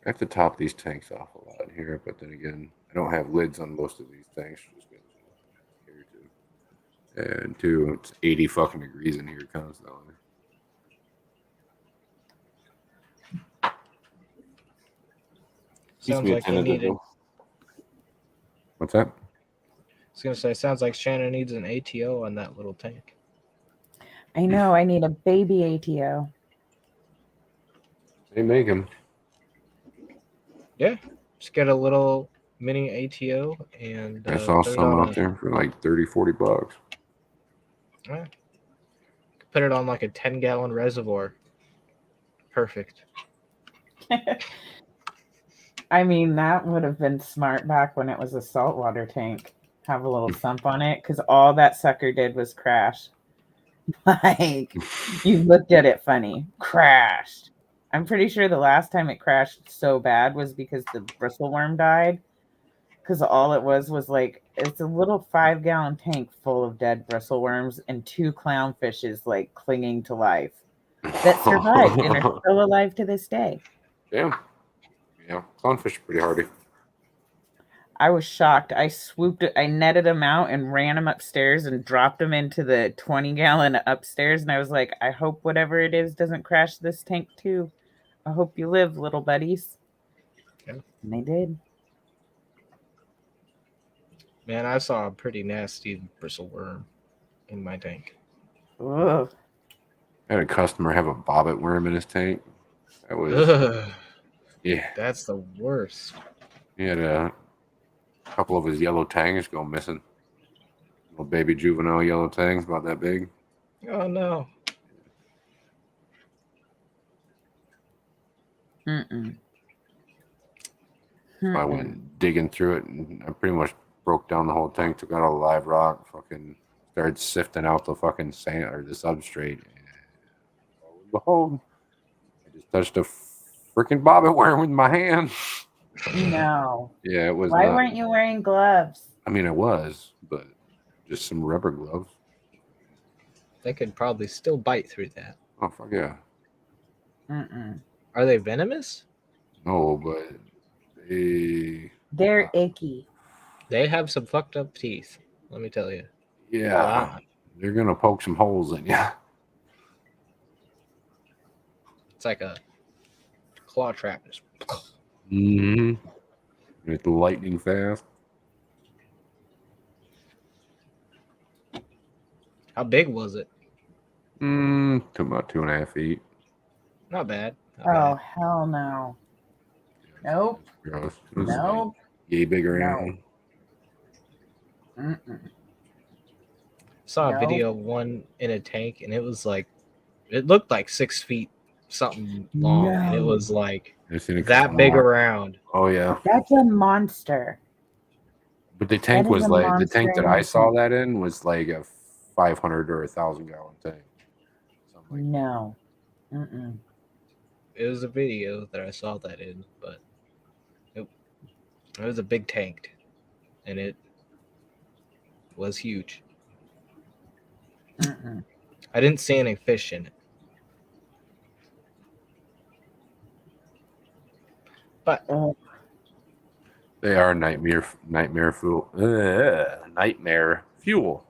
I have to top these tanks off a lot here, but then again, I don't have lids on most of these tanks. Just because here too. And two, it's 80 fucking degrees in here constantly. Sounds like you needed. What's that? I was gonna say, sounds like Shannon needs an ATO on that little tank. I know, I need a baby ATO. They make them. Yeah, just get a little mini ATO and I saw put it some on out there for like 30, 40 bucks. Put it on like a 10-gallon reservoir. Perfect. I mean, that would have been smart back when it was a saltwater tank. Have a little sump on it, because all that sucker did was crash. Like, you looked at it funny. Crashed. I'm pretty sure the last time it crashed so bad was because the bristleworm died. Because all it was like, it's a little 5-gallon tank full of dead bristleworms and 2 clownfishes like clinging to life that survived and are still alive to this day. Yeah. Yeah. Clownfish are pretty hardy. I was shocked. I netted them out and ran them upstairs and dropped them into the 20-gallon upstairs. And I was like, I hope whatever it is doesn't crash this tank too. I hope you live, little buddies. Yeah. And they did. Man, I saw a pretty nasty bristleworm in my tank. Ugh. I had a customer have a bobbit worm in his tank. That was, Ugh, yeah. that's the worst. He had a couple of his yellow tangs go missing. Little baby juvenile yellow tangs, about that big. Oh no. Mm-mm. So I went digging through it, and I pretty much broke down the whole tank, took out all the live rock, fucking started sifting out the fucking sand or the substrate. And lo and behold, I just touched a freaking bobbit worm with my hand. No. Yeah, it was. Why weren't you wearing gloves? I mean, I was, but just some rubber gloves. They could probably still bite through that. Oh fuck yeah! Mm-mm. Are they venomous? No, but They're icky. They have some fucked up teeth. Let me tell you. yeah, they're gonna poke some holes in you. It's like a claw trap. Mm-hmm. It's lightning fast. How big was it? To about 2.5 feet. Not bad. Not Oh, bad. hell no. Nope. Gross. It was like Nope. yay big around. No. Mm-mm. Saw a No. video of one in a tank, and it was like, it looked like 6 feet something long, and it No. was like I've seen it that come big out. around. Oh yeah. That's a monster. But the tank That is was a like the monster tank that in I a saw tank. that in was like a 500 or 1,000-gallon tank. Something like No. Mm-mm. It was a video that I saw that in, but it was a big tank, and it was huge. Mm-mm. I didn't see any fish in it. But Oh, They are nightmare fuel. Nightmare fuel.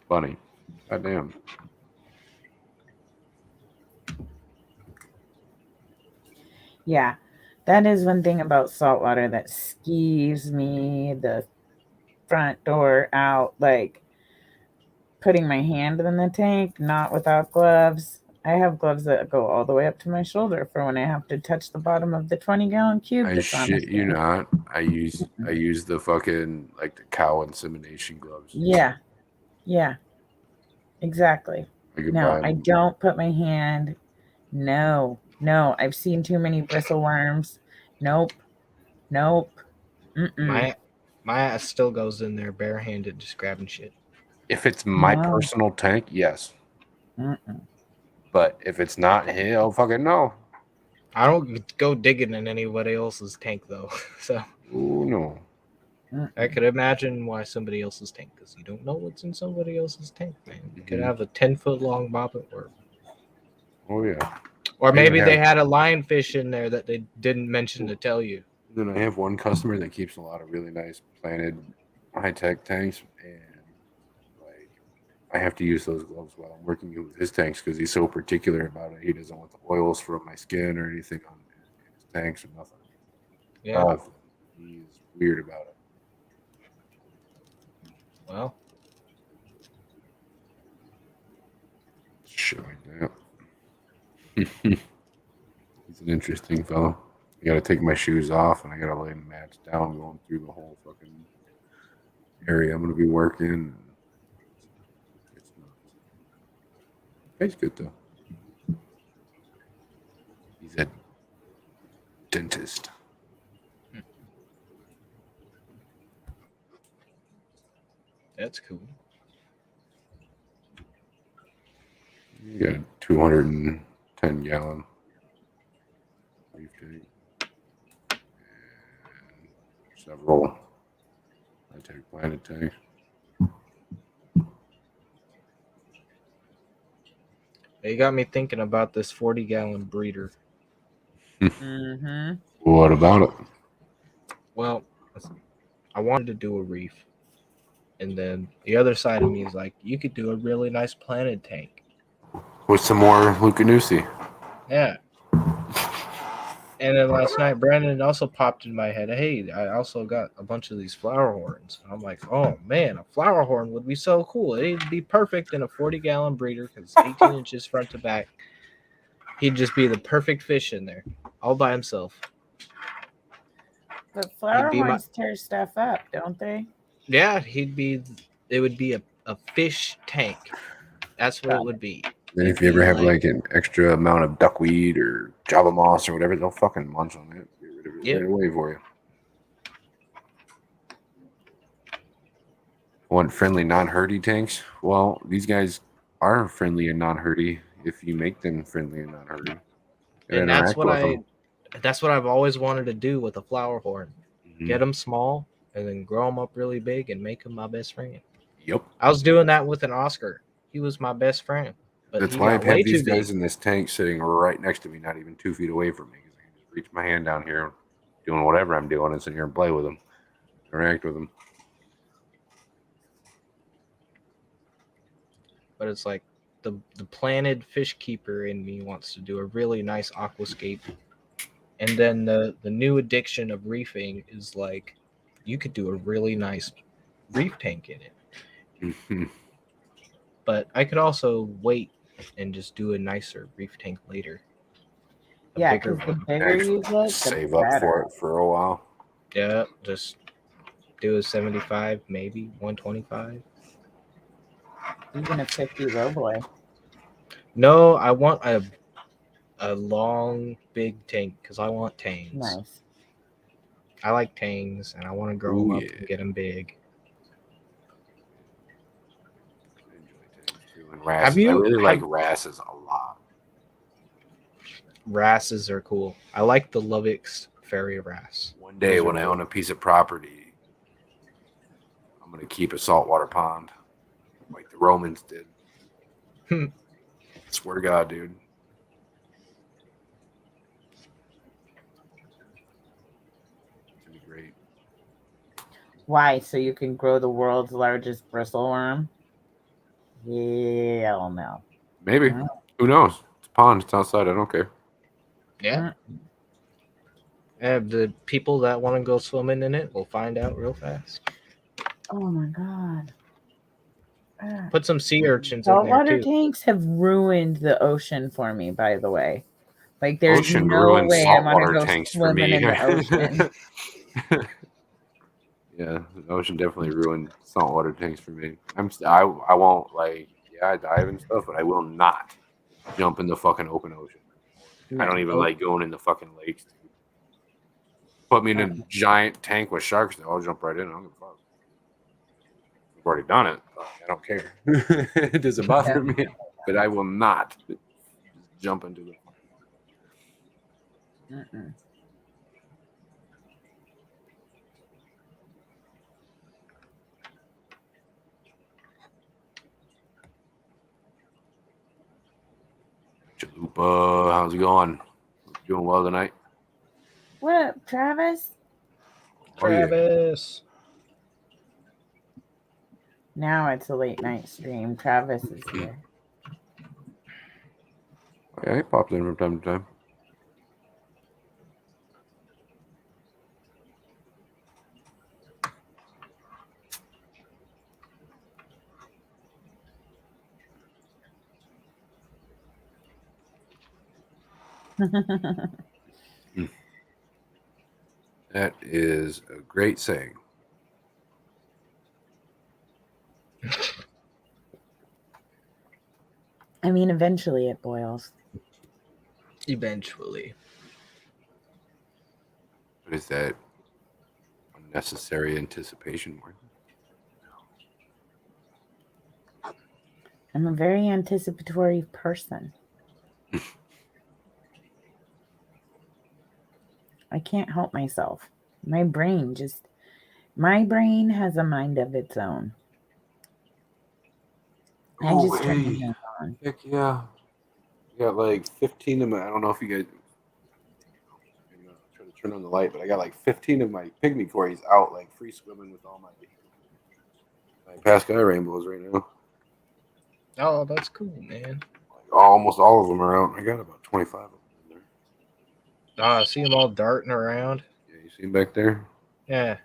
Funny. Goddamn. yeah. That is one thing about saltwater that skeeves me the front door out, like putting my hand in the tank, not without gloves. I have gloves that go all the way up to my shoulder for when I have to touch the bottom of the 20-gallon cube. I That's on the shit you tank. not. I use the fucking like the cow insemination gloves. Yeah. Yeah. Exactly. I could No, buy I them. don't put my hand. No. I've seen too many bristle worms. Nope. Mm-mm. my ass still goes in there barehanded, just grabbing shit. If it's my No. personal tank, yes. Mm-mm. But if it's not, hell fucking no. I don't go digging in anybody else's tank though, so Oh no. I could imagine why somebody else's tank, because you don't know what's in somebody else's tank, man. You could Mhm. have a 10-foot long bobbit worm. Oh yeah. Or maybe Yeah. they had a lionfish in there that they didn't mention to tell you. Then I have one customer that keeps a lot of really nice planted high-tech tanks, and like I have to use those gloves while I'm working with his tanks because he's so particular about it. He doesn't want the oils from my skin or anything on his tanks or nothing. Yeah. He's weird about it. Well, Shit like that. He's an interesting fellow. I gotta take my shoes off and I gotta lay mats down going through the whole fucking area I'm gonna be working. It's nuts. He's good though. He's a dentist. that's cool. You got a 210-gallon reef tank and several high-tech planet tanks. You got me thinking about this 40-gallon breeder. Mm-hmm. What about it? Well, I wanted to do a reef. And then the other side of me is like, you could do a really nice planted tank. With some more Lucanusi. Yeah. And then last night, Brandon also popped in my head, hey, I also got a bunch of these flower horns. And I'm like, oh, man, a flower horn would be so cool. It'd be perfect in a 40-gallon breeder because 18 inches front to back. He'd just be the perfect fish in there, all by himself. But flower He'd be horns tear stuff up, don't they? Yeah, it would be a fish tank. That's what it would be. Then if you ever have like an extra amount of duckweed or java moss or whatever, they'll fucking munch on it. Get rid of it right away for you. Want friendly, non-herdy tanks? Well, these guys are friendly and non-herdy if you make them friendly and non-herdy. And that's what I've always wanted to do with a flower horn. Mm-hmm. Get them small and then grow them up really big and make them my best friend. Yep. I was doing that with an Oscar. He was my best friend. But That's why I've had these guys in this tank sitting right next to me, not even 2 feet away from me. Because I can just reach my hand down here, doing whatever I'm doing, and sit here and play with them, interact with them. But it's like the planted fish keeper in me wants to do a really nice aquascape. And then the new addiction of reefing is like you could do a really nice reef tank in it. Mm-hmm. but I could also wait and just do a nicer reef tank later. A Yeah, bigger because the one. bigger you get, the Save up better. for it for a while. Yeah, just do a 75, maybe 125. Even a 50 low boy. No, I want a long, big tank because I want tangs. Nice. I like tangs, and I want to grow Ooh, them up yeah. and get them big. I enjoy tanks too. And wrasses. I really like wrasses a lot. Wrasses are cool. I like the Lovex fairy wrass. One day when I own a piece of property, I'm going to keep a saltwater pond like the Romans did. Swear to God, dude. It's going to be great. Why? So you can grow the world's largest bristleworm? Hell no. Maybe. Mm. Who knows? It's a pond. It's outside. I don't care. Yeah. And the people that want to go swimming in it will find out real fast. Oh my god. Put some sea urchins in there Saltwater too. tanks have ruined the ocean for me, by the way. Like, there's Ocean no ruined way I want to saltwater go tanks for swimming me. in the ocean. Yeah, the ocean definitely ruined saltwater tanks for me. I won't I dive and stuff, but I will not jump in the fucking open ocean. I don't even like going in the fucking lakes. Dude. Put me in a giant tank with sharks, I'll jump right in. I don't give a fuck. I've already done it. I don't care. It doesn't bother me, but I will not jump into the. Mm-mm. Chalupa, how's it going? Doing well tonight? What up, Travis? Oh, yeah. Travis. Now it's a late night stream. Travis is here. Oh, yeah, he pops in from time to time. That is a great saying. I mean, eventually it boils. Eventually. What is that? Unnecessary anticipation word? I'm a very anticipatory person. I can't help myself. My brain has a mind of its own. I just turn the hand on. Heck yeah. I got like 15 of my, I don't know if you guys, I'm gonna try to turn on the light, but I got like 15 of my pygmy cories out, like free swimming with all my Pascal rainbows right now. Oh, that's cool, man. Like, almost all of them are out. I got about 25 of them in there. Oh, I see them all darting around. Yeah, you see them back there? Yeah.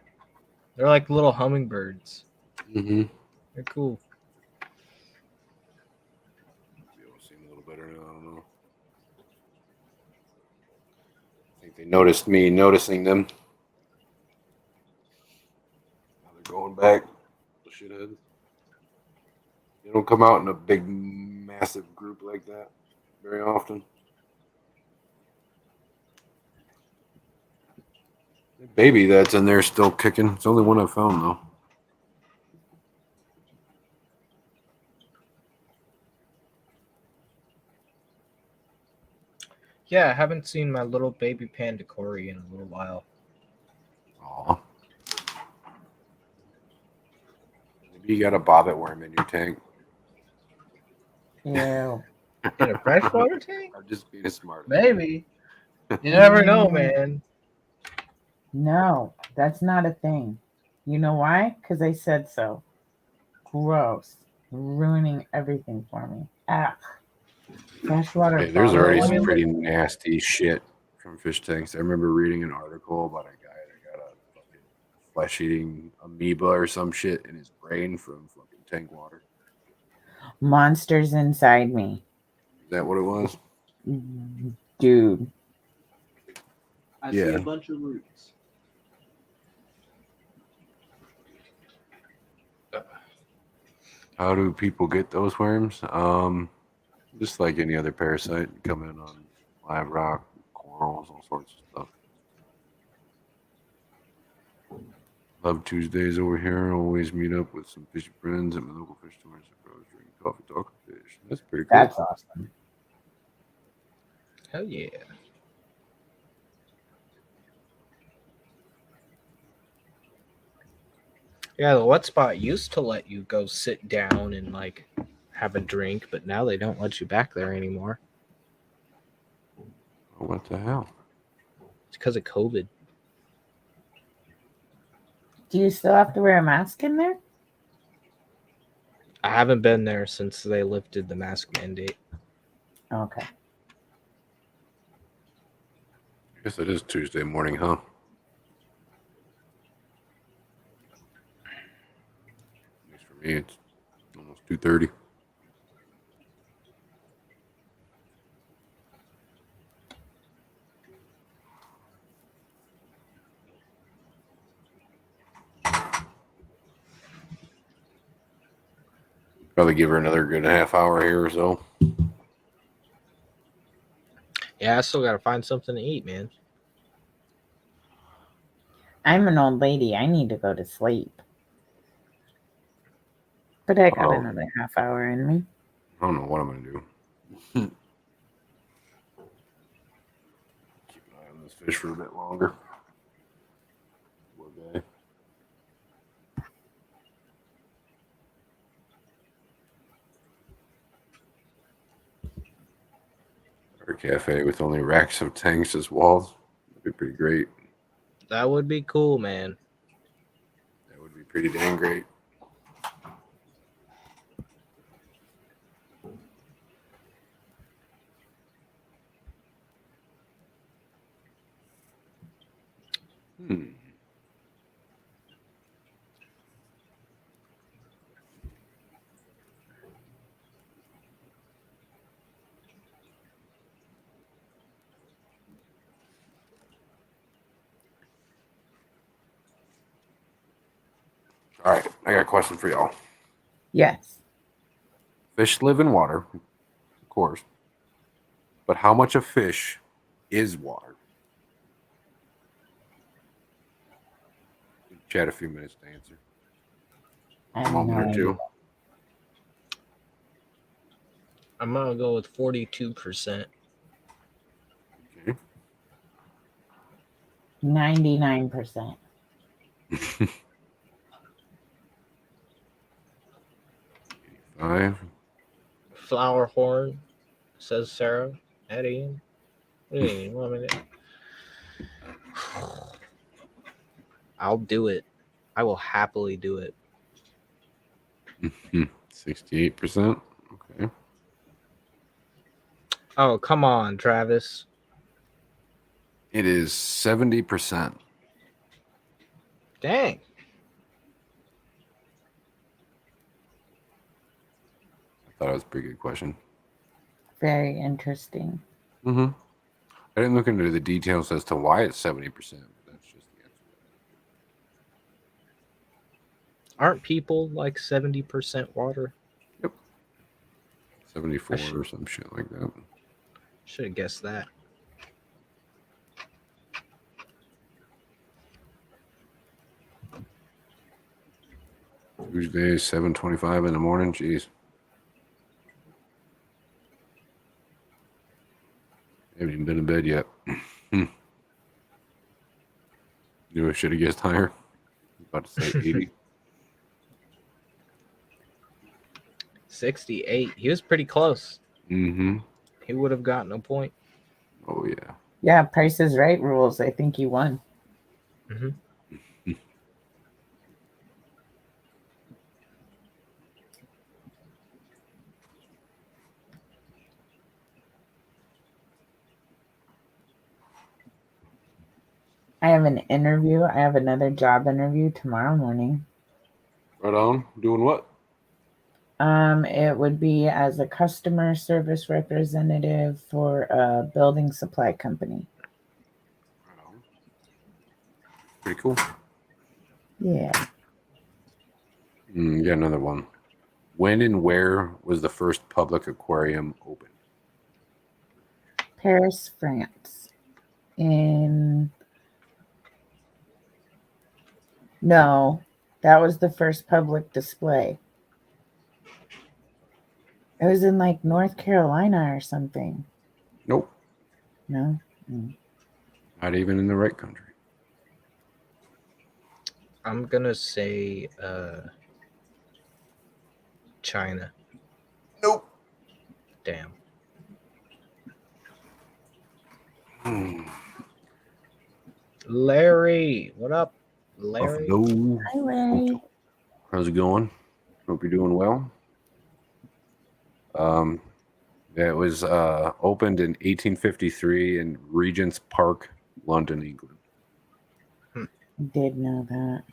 They're like little hummingbirds. Mm-hmm. They're cool. Be able to see them a little better now. I don't know. I think they noticed me noticing them. Now they're going back. The shitheads. They don't come out in a big, massive group like that very often. The baby that's in there is still kicking. It's the only one I've found, though. Yeah, I haven't seen my little baby panda Cory in a little while. Aw. Maybe you got a bobbit worm in your tank. Ew. In a freshwater tank? I'm just being smart. Maybe. You never know, man. No, that's not a thing. You know why? Because I said so. Gross. Ruining everything for me. Ah. Freshwater. Hey, there's already some farm. pretty nasty shit from fish tanks. I remember reading an article about a guy that got a fucking flesh-eating amoeba or some shit in his brain from fucking tank water. Monsters inside me. Is that what it was? Dude. I see Yeah. a bunch of roots. How do people get those worms? Just like any other parasite, come in on live rock, corals, all sorts of stuff. Love Tuesdays over here. Always meet up with some fishy friends at my local fish stores. Drink coffee, talk fish. That's pretty cool. That's awesome. Hell yeah. Yeah, the What Spot used to let you go sit down and like have a drink, but now they don't let you back there anymore. What the hell? It's because of COVID. Do you still have to wear a mask in there? I haven't been there since they lifted the mask mandate. Okay. I guess it is Tuesday morning, huh? At least for me, it's almost 2:30. Probably give her another good half hour here or so. Yeah, I still gotta find something to eat, man. I'm an old lady. I need to go to sleep. But I got Oh. another half hour in me. I don't know what I'm gonna do. Keep an eye on this fish for a bit longer. Poor guy. Or a cafe with only racks of tanks as walls. That'd be pretty great. That would be cool, man. That would be pretty dang great. All right, I got a question for y'all. Yes. Fish live in water, of course. But how much of fish is water? Chat a few minutes to answer. I A have moment no or idea. two. I'm gonna go with 42%. Okay. 99%. Five. Flower horn, says Sarah. Eddie. What do you mean? You want me to- I'll do it. I will happily do it. 68%. Okay. Oh, come on, Travis. It is 70%. Dang. I thought it was a pretty good question. Very interesting. I didn't look into the details as to why it's 70%. But that's just the answer. Aren't people like 70% water? 74 should- or some shit like that. Should have guessed that. Tuesday, 7:25 in the morning. Jeez. Haven't even been in bed yet. Knew I should have guessed higher. I was about to say 80. 68. He was pretty close. Mm-hmm. He would have gotten a point. Oh, yeah. Yeah, Price is Right rules. I think you won. Mm-hmm. I have an interview. I have another job interview tomorrow morning. Right on. Doing what? It would be as a customer service representative for a building supply company. Pretty cool. Yeah. Got another one. When and where was the first public aquarium opened? Paris, France. No, that was the first public display. It was in like North Carolina or something. Nope. No. Not even in the right country. I'm gonna say China. Nope. Damn. Larry, what up, Larry? Buffalo. Hi, Larry. How's it going? Hope you're doing well. It was opened in 1853 in Regent's Park, London, England. I did know that.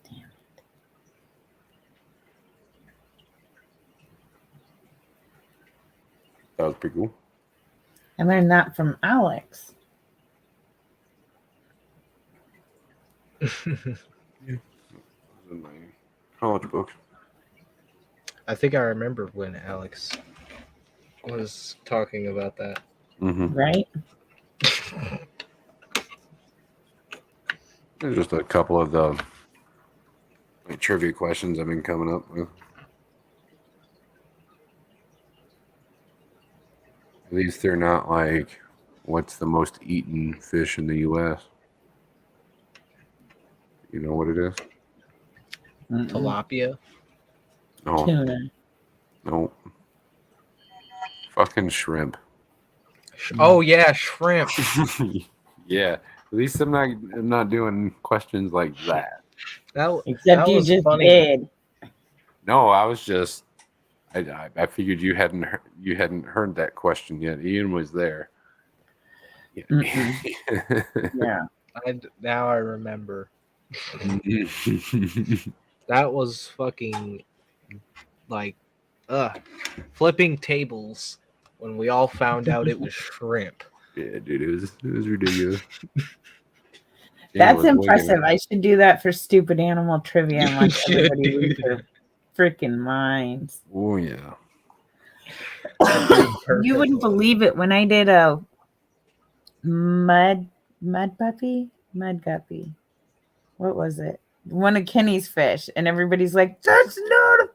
Damn. That was pretty cool. I learned that from Alex. In my college books. I think I remember when Alex was talking about that. Mm-hmm. Right? There's just a couple of the trivia questions I've been coming up with. At least they're not like, what's the most eaten fish in the U.S.? You know what it is? Mm-mm. Tilapia. No, Tuna. no. Fucking shrimp. Oh yeah, shrimp. Yeah, at least I'm not doing questions like that. Except that you was just funny. did. No, I was just. I figured you hadn't heard that question yet. Ian was there. Yeah. Now I remember. That was fucking like flipping tables when we all found out it was shrimp. Yeah, dude, it was ridiculous. That's Yeah, impressive. I should do that for stupid animal trivia and watch You should, everybody lose dude. their freaking minds. Oh yeah. You wouldn't believe it when I did a mud guppy. What was it? One of Kenny's fish, and everybody's like, "That's not a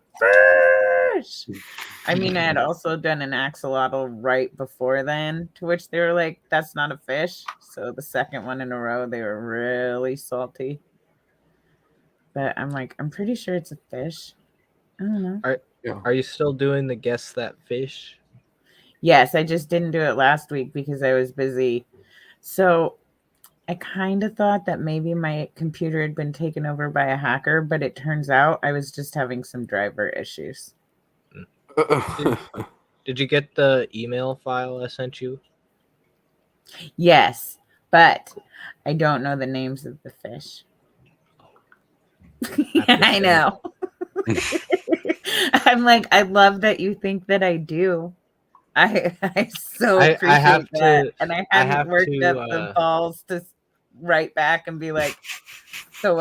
fish." I mean, I had also done an axolotl right before then, to which they were like, "That's not a fish." So the second one in a row, they were really salty. But I'm like, I'm pretty sure it's a fish. I don't know. Are you still doing the guess that fish? Yes, I just didn't do it last week because I was busy. So I kind of thought that maybe my computer had been taken over by a hacker, but it turns out I was just having some driver issues. Did you get the email file I sent you? Yes, but I don't know the names of the fish. I know. I'm like, I love that you think that I do. I so appreciate I have that. to, And I I hadn't have worked to, up the balls to write back and be like, so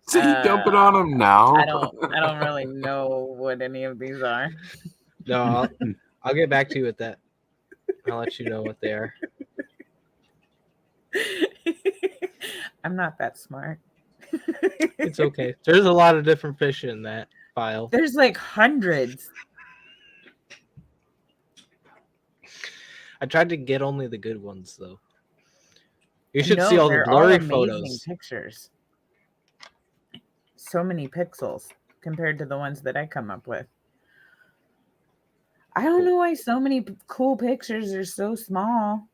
So you dump it on him now? I don't really know what any of these are. No, I'll get back to you with that. I'll let you know what they are. I'm not that smart. It's okay. There's a lot of different fish in that file. There's like hundreds. I tried to get only the good ones though. You I should know, see all the they're blurry amazing photos. pictures. So many pixels compared to the ones that I come up with. I don't know why so many cool pictures are so small.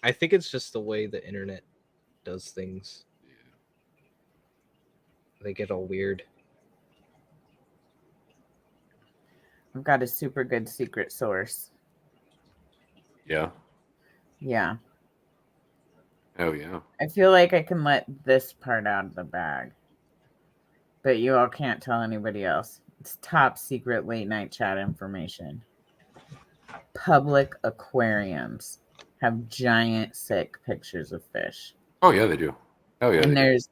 I think it's just the way the internet does things. They get all weird. I've got a super good secret source. Yeah. Yeah. Oh yeah. I feel like I can let this part out of the bag. but you all can't tell anybody else. It's top secret late night chat information. Public aquariums have giant, sick pictures of fish. Oh yeah, they do. Oh yeah, And they do. there's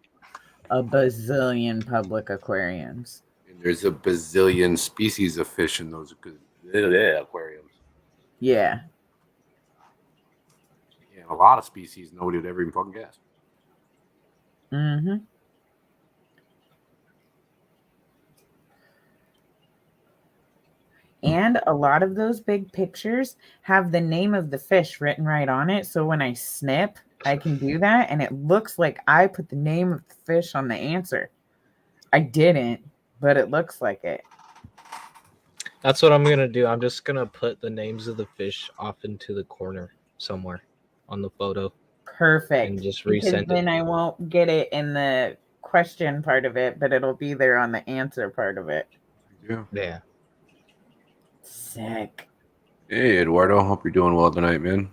a bazillion public aquariums. And there's a bazillion species of fish in those aquariums. Yeah. Yeah, a lot of species nobody would ever even fucking guess. Mm-hmm. And a lot of those big pictures have the name of the fish written right on it. So when I snip, I can do that. And it looks like I put the name of the fish on the answer. I didn't, but it looks like it. That's what I'm gonna do. I'm just gonna put the names of the fish off into the corner somewhere on the photo. Perfect. And just Because resend it. then I won't get it in the question part of it, but it'll be there on the answer part of it. Yeah. Yeah. Sick. Hey Eduardo, hope you're doing well tonight, man.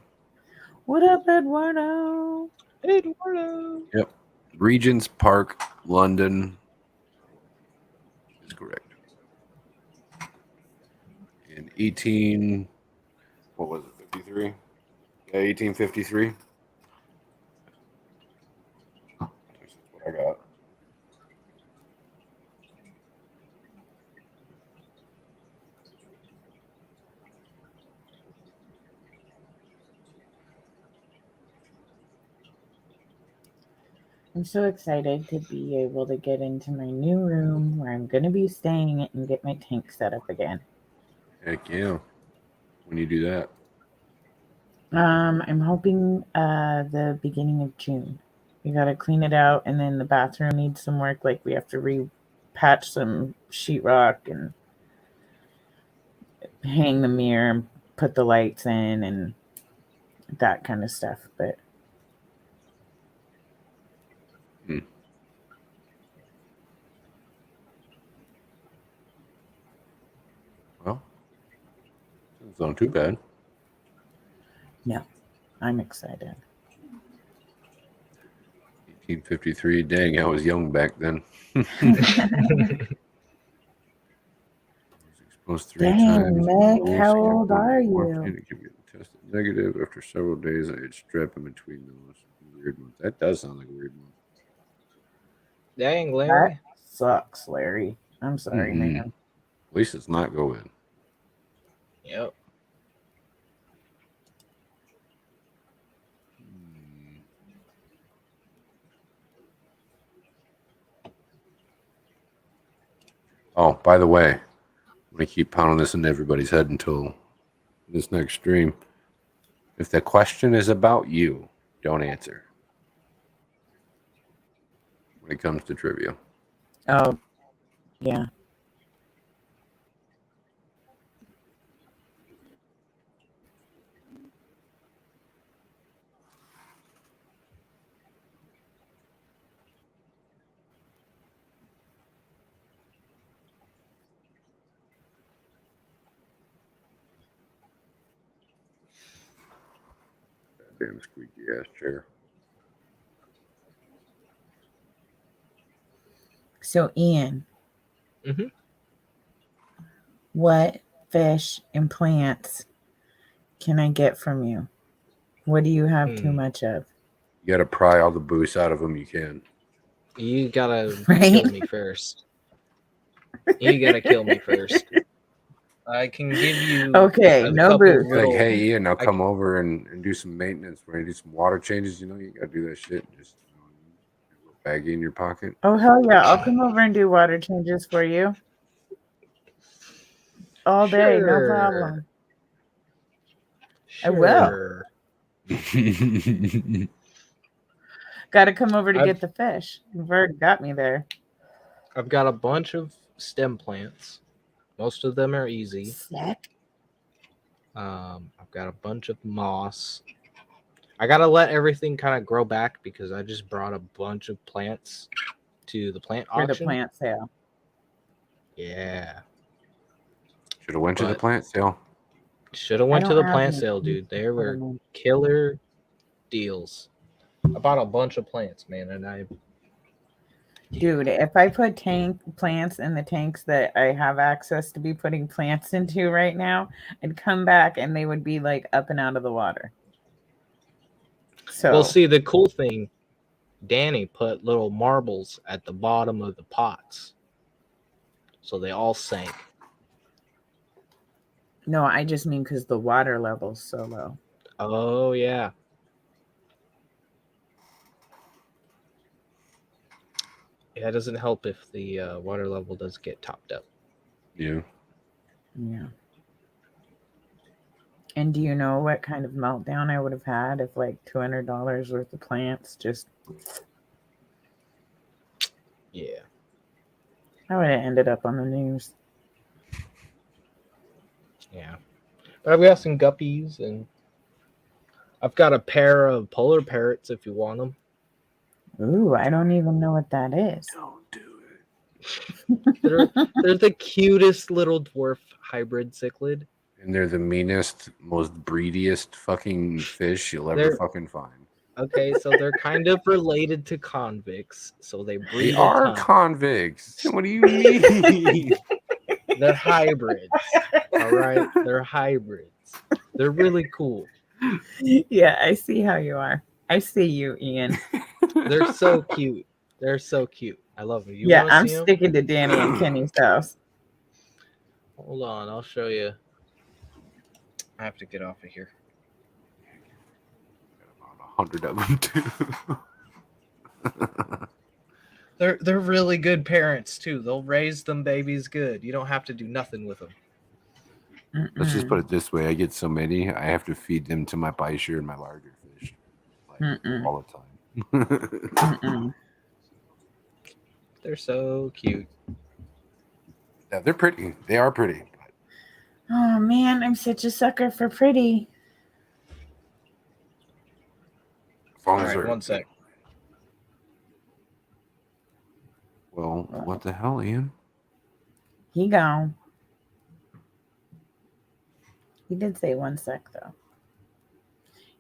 What up, Eduardo? Eduardo. Yep. Regent's Park, London is correct. In 53? Yeah, 1853. That's what I got. I'm so excited to be able to get into my new room where I'm going to be staying and get my tank set up again. Heck yeah. When you do that. I'm hoping the beginning of June. We got to clean it out, and then the bathroom needs some work. Like we have to repatch some sheetrock and hang the mirror and put the lights in and that kind of stuff. But Well, doesn't sound too bad. no, I'm excited. 1853. Dang, I was young back then. Exposed 3 Dang, times. Meg, how old are you? Tested negative. After several days, I had strep in between those. Weird month. That does sound like a weird month. Dang, Larry. That sucks, Larry. I'm sorry, man. At least it's not going. Yep. Oh, by the way, I'm going to keep pounding this into everybody's head until this next stream. If the question is about you, don't answer when it comes to trivia. Oh, yeah. Damn squeaky ass chair. So, Ian, Mhm. what fish and plants can I get from you? What do you have too much of? You got to pry all the booze out of them you can. You gotta Right? kill me first. You gotta kill me first. I can give you Okay, a no couple booze. Like, real- hey, Ian, I'll come over and do some maintenance. We're going to do some water changes. You know, you got to do that shit. Just a little baggie in your pocket. Oh, hell yeah. I'll come over and do water changes for you. All day, no Sure. problem. I will. Sure. Got to come over to I've- get the fish. You've already got me there. I've got a bunch of stem plants. Most of them are easy. Sick. I've got a bunch of moss. I gotta let everything kind of grow back because I just brought a bunch of plants to the plant For the auction. plant sale. Yeah. Should have went to the But- plant sale. Should have went I to the don't have plant any sale, dude. They were plants. killer deals. I bought a bunch of plants, man, and Dude, if I put plants in the tanks that I have access to be putting plants into right now, I'd come back and they would be like up and out of the water. So Well, see, the cool thing, Danny put little marbles at the bottom of the pots, so they all sank. no, I just mean because the water level's so low. Oh yeah. Yeah, it doesn't help if the water level does get topped up. Yeah. Yeah. And do you know what kind of meltdown I would have had if like $200 worth of plants just Yeah. I would have ended up on the news. Yeah. But I've got some guppies, and I've got a pair of polar parrots if you want them. Ooh, I don't even know what that is. Don't do it. They're the cutest little dwarf hybrid cichlid. And they're the meanest, most breediest fucking fish you'll ever They're- fucking find. Okay, so they're kind of related to convicts, so they They breed a are ton. convicts. What do you mean? They're hybrids. All right, they're hybrids. They're really cool. Yeah, I see how you are. I see you, Ian. They're so cute. They're so cute. I love them. You Yeah, want to I'm see them? sticking to Danny and Kenny's house. Hold on, I'll show you. I have to get off of here. About 100 of them too. They're really good parents too. They'll raise them babies good. You don't have to do nothing with them. Let's just put it this way: I get so many, I have to feed them to my Baisher and my larger fish, like, all the time. They're so cute. Yeah, they're pretty. They are pretty. Oh man, I'm such a sucker for pretty. As long All as right, they're 1 sec. Well, what the hell, Ian? He gone. He did say 1 sec though.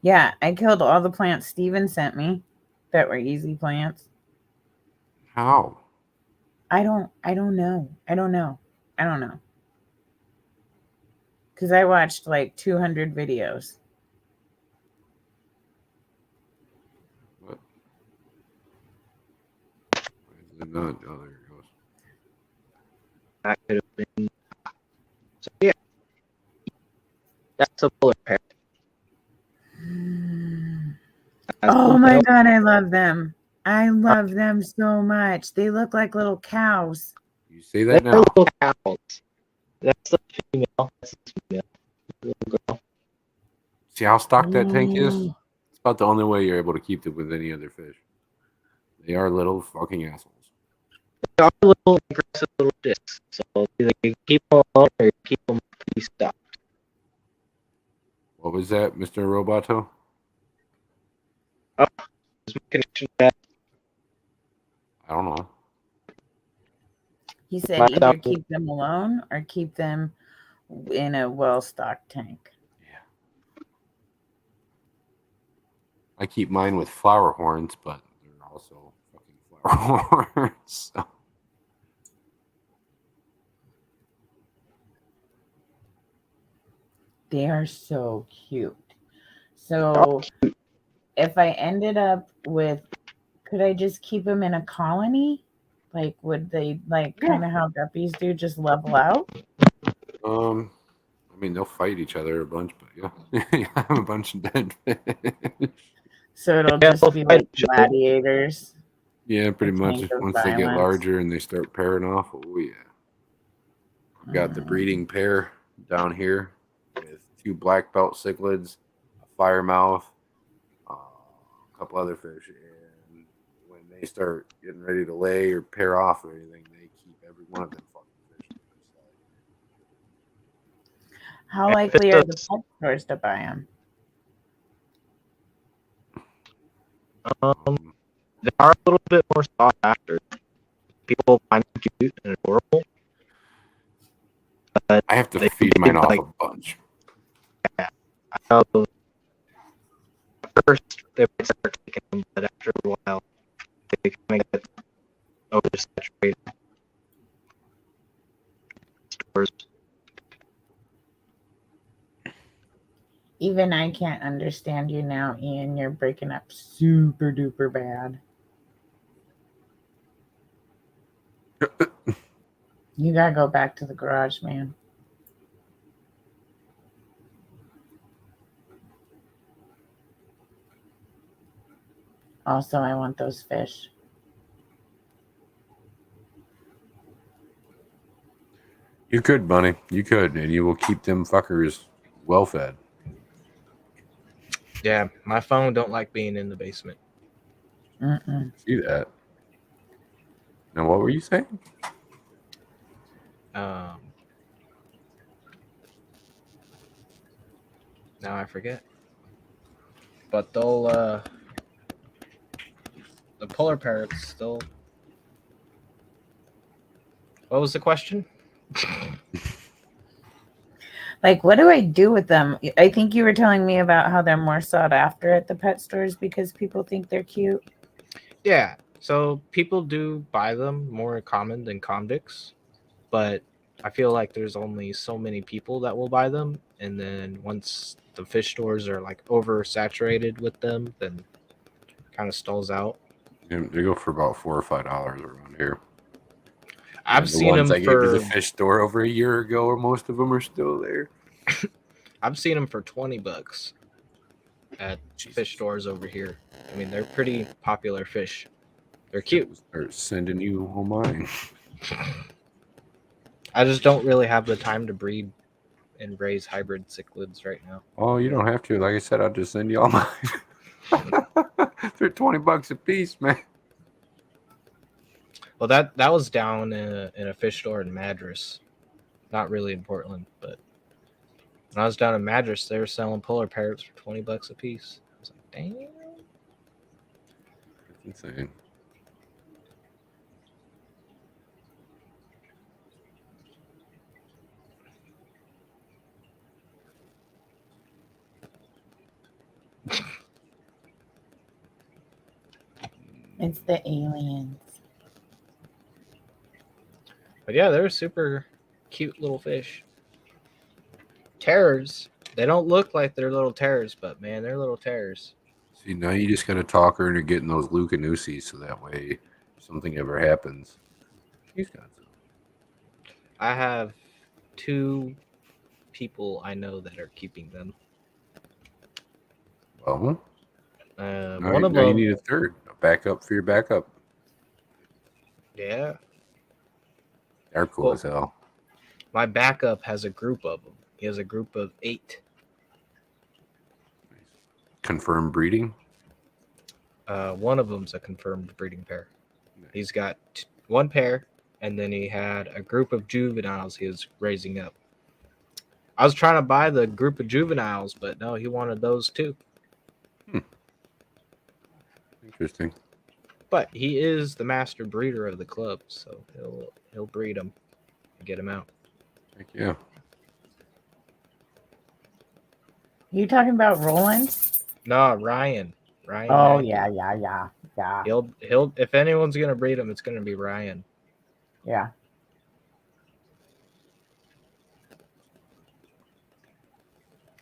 Yeah, I killed all the plants Steven sent me that were easy plants. How? I don't know. Because I watched like 200 videos. What? Why is it not? Oh, there it goes. That could have been. So yeah, that's a polar parrot. Oh my god, I love them. I love them so much. They look like little cows. You say that They're now. little cows. That's the female. That's the female. Little girl. See how stocked that tank is? Mm. It's about the only way you're able to keep them with any other fish. They are little fucking assholes. They are little aggressive little discs. So either you keep them alone or you keep them pretty stocked. What was that, Mr. Roboto? Just making sure that I don't know. He said Black either Apple. keep them alone or keep them in a well-stocked tank. Yeah. I keep mine with flower horns, but they're also fucking flower horns. So. They are so cute. So if I ended up with, could I just keep them in a colony? Like, would they like kind of how guppies do, just level out? I mean, they'll fight each other a bunch, but yeah, you have a bunch of dead fish. So it'll Yeah, just they'll be fight like each other. gladiators. Yeah, pretty A much. tank of Once they get violence. larger and they start pairing off, oh yeah. I've got the breeding pair down here with 2 black belt cichlids, a firemouth, a couple other fish, and when they start getting ready to lay or pair off or anything, they keep every one of them fucking fish. How likely are the pet stores to buy them? They are a little bit more sought after. People find them cute and adorable. But I have to they feed mine off like- a bunch. I know at first they might start taking them, but after a while they kind of get oversaturated stores. Even I can't understand you now, Ian. You're breaking up super duper bad. You gotta go back to the garage, man. Also, I want those fish. You could, Bunny. You could, and you will keep them fuckers well fed. Yeah, my phone don't like being in the basement. Mm-mm. See that? Now, what were you saying? Now I forget. But they'll the polar parrots still. What was the question? Like, what do I do with them? I think you were telling me about how they're more sought after at the pet stores because people think they're cute. Yeah, so people do buy them more common than convicts, but I feel like there's only so many people that will buy them, and then once the fish stores are like oversaturated with them, then kind of stalls out. They go for about $4 or $5 around here. I've And the seen ones them I gave to the for fish store over a year ago, or most of them are still there. I've seen them for $20 at fish stores over here. I mean, they're pretty popular fish. They're cute. Start sending you all mine. I just don't really have the time to breed and raise hybrid cichlids right now. Oh, you don't have to. Like I said, I'll just send you all mine. They're $20 a piece, man. Well, that was down in a fish store in Madras, not really in Portland, but when I was down in Madras, they were selling polar parrots for $20 a piece. I was like, damn. That's insane. It's the aliens. But yeah, they're super cute little fish. Terrors. They don't look like they're little terrors, but man, they're little terrors. See, now you just got to talk her into getting those Lucanusis so that way if something ever happens, she's got some. I have 2 people I know that are keeping them. Well, One of now you them, need a third, a backup for your backup. yeah. They're cool Well, as hell. My backup has a group of them. He has a group of 8. Confirmed breeding. One of them's a confirmed breeding pair. He's got 1 pair, and then he had a group of juveniles he was raising up. I was trying to buy the group of juveniles, but no, he wanted those too. Interesting. But he is the master breeder of the club, so he'll breed them and get them out. Heck yeah. You talking about Roland? No, Ryan. Ryan. Oh Mackey. yeah. He'll if anyone's gonna breed him, it's gonna be Ryan. Yeah.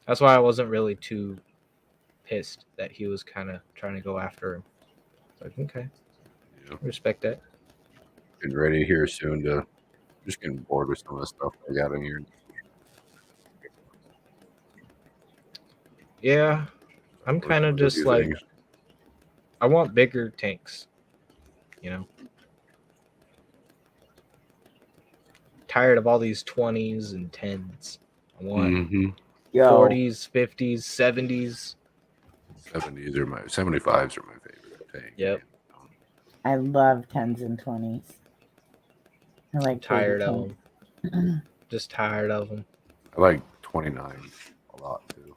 That's why I wasn't really too pissed that he was kind of trying to go after him. Like, okay, Yeah. respect that. Getting ready here soon to just getting bored with some of the stuff I got in here. Yeah, I'm kind of just like, I want bigger tanks, you know. Tired of all these 20s and 10s. I want 40s, 50s, 70s. 70s are my 75s are my favorite tank. Yep. I love 10s and 20s. I like Tired baby of them. Just tired of them. I like 29 a lot too.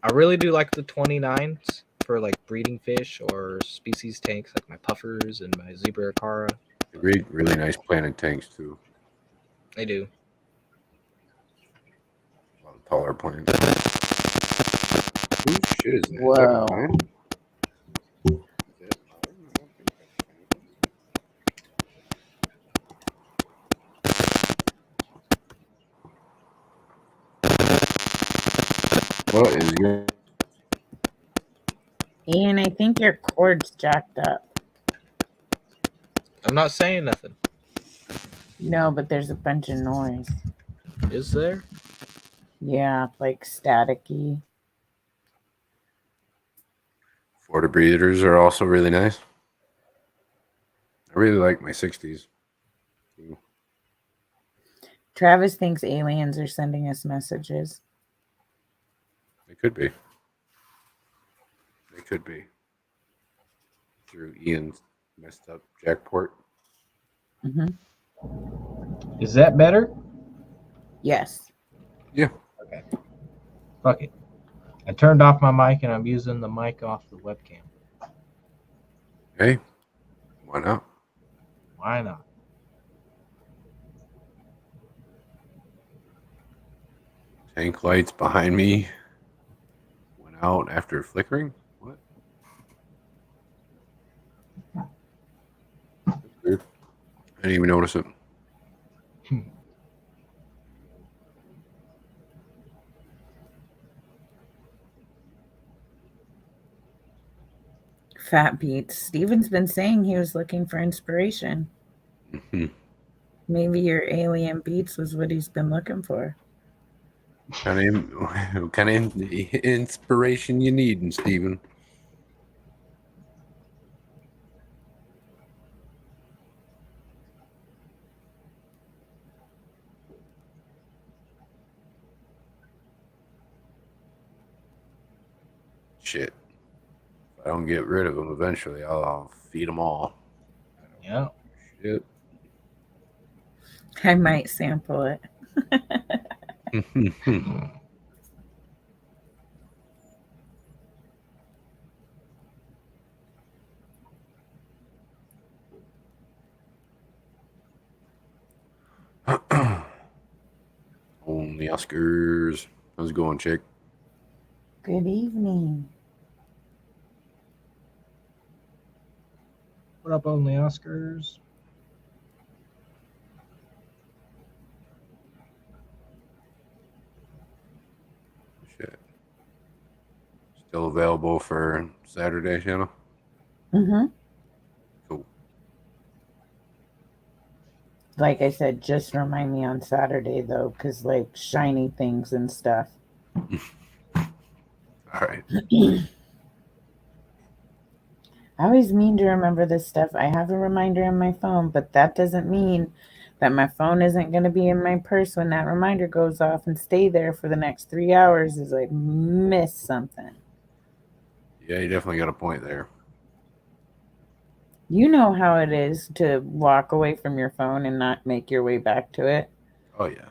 I really do like the 29s for like breeding fish or species tanks, like my puffers and my zebra acara. They breed really nice planted tanks too. They do. A lot of taller plants. Whose shit is that? Whoa. Is that mine? Is that mine? I don't think that's mine. What is your... Ian, I think your cord's jacked up. I'm not saying nothing. No, but there's a bunch of noise. Is there? Yeah, like staticky. Florida breeders are also really nice. I really like my 60s. Travis thinks aliens are sending us messages. They could be. They could be. Through Ian's messed up jackport. Mm-hmm. Is that better? Yes. Yeah. Okay. Fuck it. I turned off my mic and I'm using the mic off the webcam. Hey, why not? Why not? Tank lights behind me went out after flickering. What? That's weird. I didn't even notice it. Fat beats. Steven's been saying he was looking for inspiration. Maybe your alien beats was what he's been looking for. What kind of inspiration you need, Steven? Shit. If I don't get rid of them eventually, I'll feed them all. Yeah. Shit. I might sample it. Only Oscars. How's it going, chick? Good evening. What up, only Oscars? Shit. Still available for Saturday, Shanna? Mm-hmm. Cool. Like I said, just remind me on Saturday, though, because, like, shiny things and stuff. All right. I always mean to remember this stuff. I have a reminder on my phone, but that doesn't mean that my phone isn't going to be in my purse when that reminder goes off and stay there for the next 3 hours as I miss something. Yeah, you definitely got a point there. You know how it is to walk away from your phone and not make your way back to it. Oh, yeah.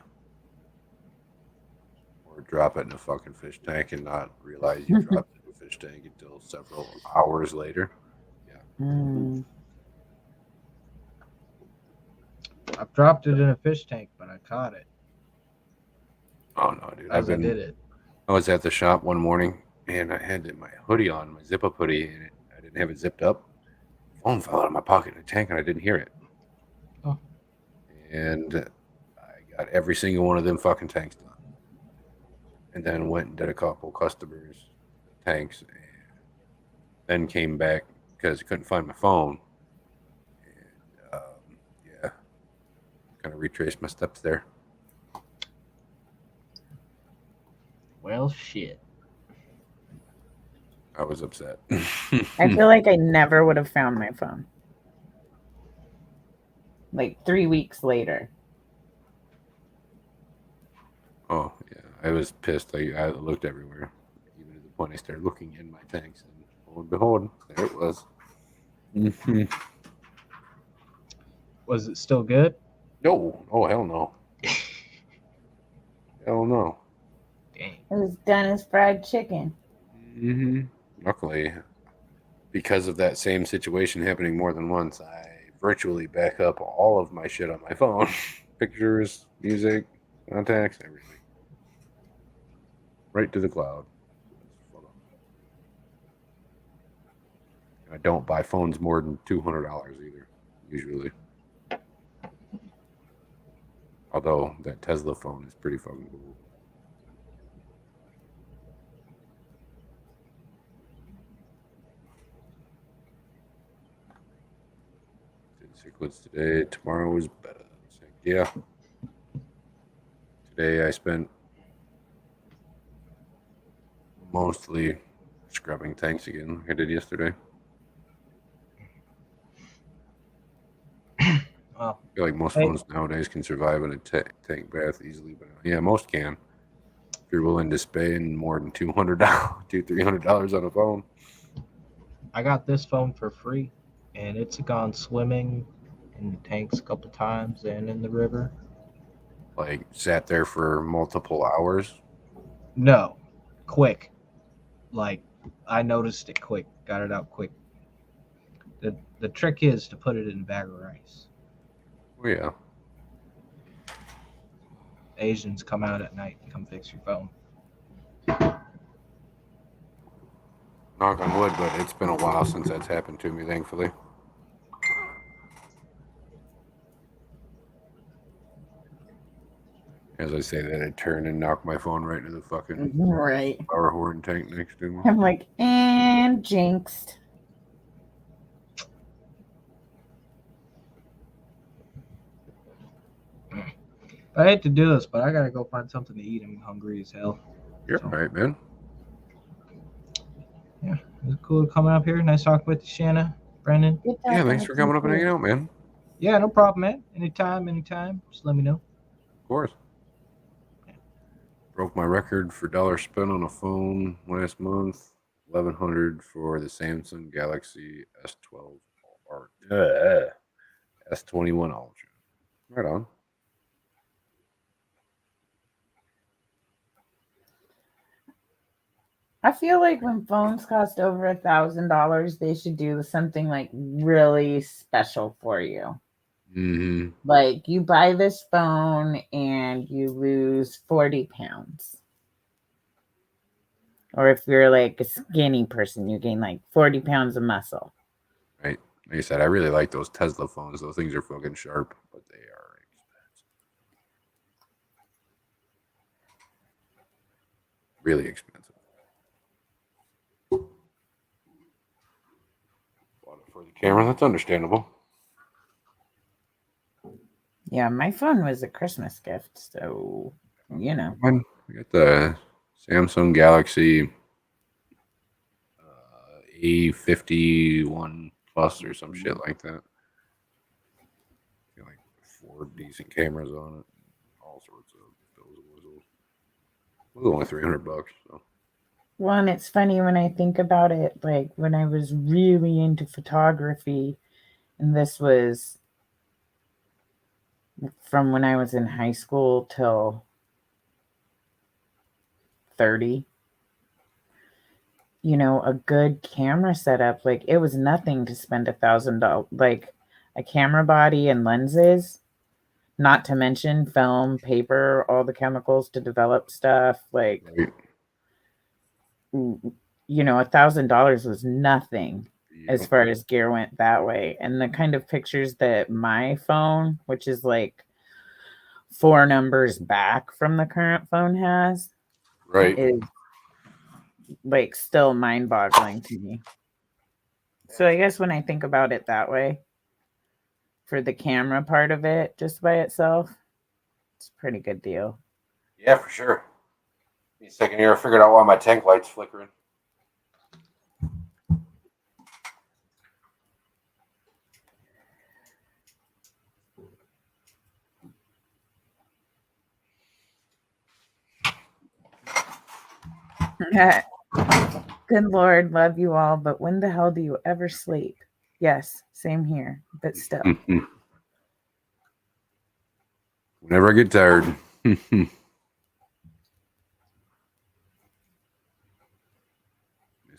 Or drop it in a fucking fish tank and not realize you dropped it in a fish tank until several hours later. Mm. I've dropped it in a fish tank, but I caught it Oh, no, dude. as I did it. I was at the shop one morning and I had my hoodie on, my zip up hoodie, and I didn't have it zipped up. Phone fell out of my pocket in the tank and I didn't hear it. Oh. And I got every single one of them fucking tanks done. And then went and did a couple customers' tanks and then came back because I couldn't find my phone. And yeah, kind of retraced my steps there. Well, shit. I was upset. I feel like I never would have found my phone. Like 3 weeks later. Oh, yeah. I was pissed. I looked everywhere. Even to the point I started looking in my tanks. And lo and behold, there it was. Was it still good? No. Oh, hell no. Hell no. Dang. It was done as fried chicken. Luckily, because of that same situation happening more than once, I virtually back up all of my shit on my phone. Pictures, music, contacts, everything. Right to the cloud. I don't buy phones more than $200 either, usually. Although that Tesla phone is pretty fucking cool. cichlids today. Tomorrow is better. Yeah. Today I spent mostly scrubbing tanks again, like I did yesterday. Well, I feel like most Hey. phones nowadays can survive in a tank bath easily, but yeah, most can. If you're willing to spend more than $200, $300 on a phone. I got this phone for free, and it's gone swimming in the tanks a couple times and in the river. Like sat there for multiple hours. No, quick. Like I noticed it quick, got it out quick. The trick is to put it in a bag of rice. Oh yeah. Asians come out at night and come fix your phone. Knock on wood, but it's been a while since that's happened to me, thankfully. As I say that, I turn and knock my phone right into the fucking Right. power horn tank next to me. I'm like, and jinxed. I hate to do this, but I gotta go find something to eat. I'm hungry as hell. You're all right, man. Yeah, it's cool coming up here. Nice talking with you, Shanna, Brendan. Good Yeah, talking thanks with for you coming up and too. hanging out, man. Yeah, no problem, man. Anytime. Just let me know. Of course. Broke my record for dollar spent on a phone last month. $1,100 for the Samsung Galaxy S12 or S21 Ultra. Right on. I feel like when phones cost over $1,000, they should do something like really special for you. Mm-hmm. Like you buy this phone and you lose 40 pounds. Or if you're like a skinny person, you gain like 40 pounds of muscle. Right. Like I said, I really like those Tesla phones. Those things are fucking sharp, but they are expensive. Really expensive. Bought it for the camera. That's understandable. Yeah, my phone was a Christmas gift, so you know. I got the Samsung Galaxy A51 Plus or some shit like that. Got like 4 decent cameras on it. All sorts of bells and whistles. It was only $300. So. Well, and it's funny when I think about it, like when I was really into photography, and this was from when I was in high school till 30. You know, a good camera setup, like it was nothing to spend $1,000, like a camera body and lenses, not to mention film, paper, all the chemicals to develop stuff. Like, Right. you know, $1,000 was nothing as Yep. far as gear went that way. And the kind of pictures that my phone, which is like 4 numbers back from the current phone, has, Right. is like still mind-boggling to me. So I guess when I think about it that way, for the camera part of it, just by itself, it's a pretty good deal. Yeah, for sure. Give me a second here. I figured out why my tank light's flickering. Good Lord, love you all, but when the hell do you ever sleep? Yes, same here, but still. Whenever I get tired. Miss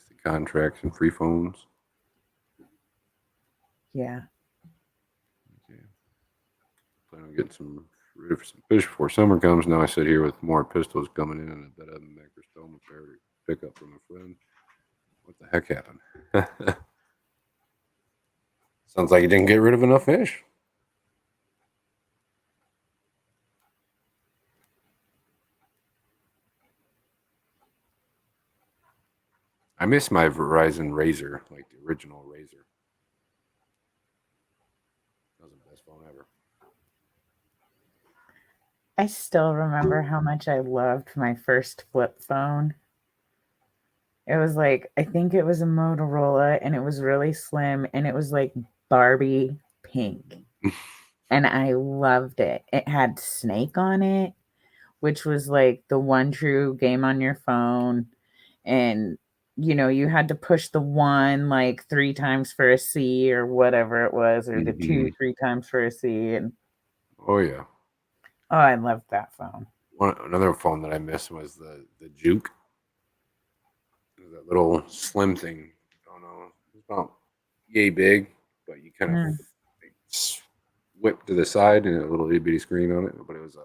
the contracts and free phones. Yeah. Okay. Plan on getting some rid of some fish before summer comes. Now I sit here with more pistols coming in and a bit of them macrostoma pair to pick up from a friend. What the heck happened? Sounds like you didn't get rid of enough fish. I miss my Verizon Razor, like the original Razor. phone ever. I still remember how much I loved my first flip phone. It was like, I think it was a Motorola, and it was really slim, and it was like Barbie pink. And I loved it. It had Snake on it, which was like the one true game on your phone. And you had to push the one like 3 times for a C or whatever it was, or the 2 3 times for a C. And Oh yeah. I loved that phone. Another phone that I missed was the Juke. It was that little slim thing. I don't know. It's about yay big, but you kind of whip to the side and a little itty bitty screen on it. But it was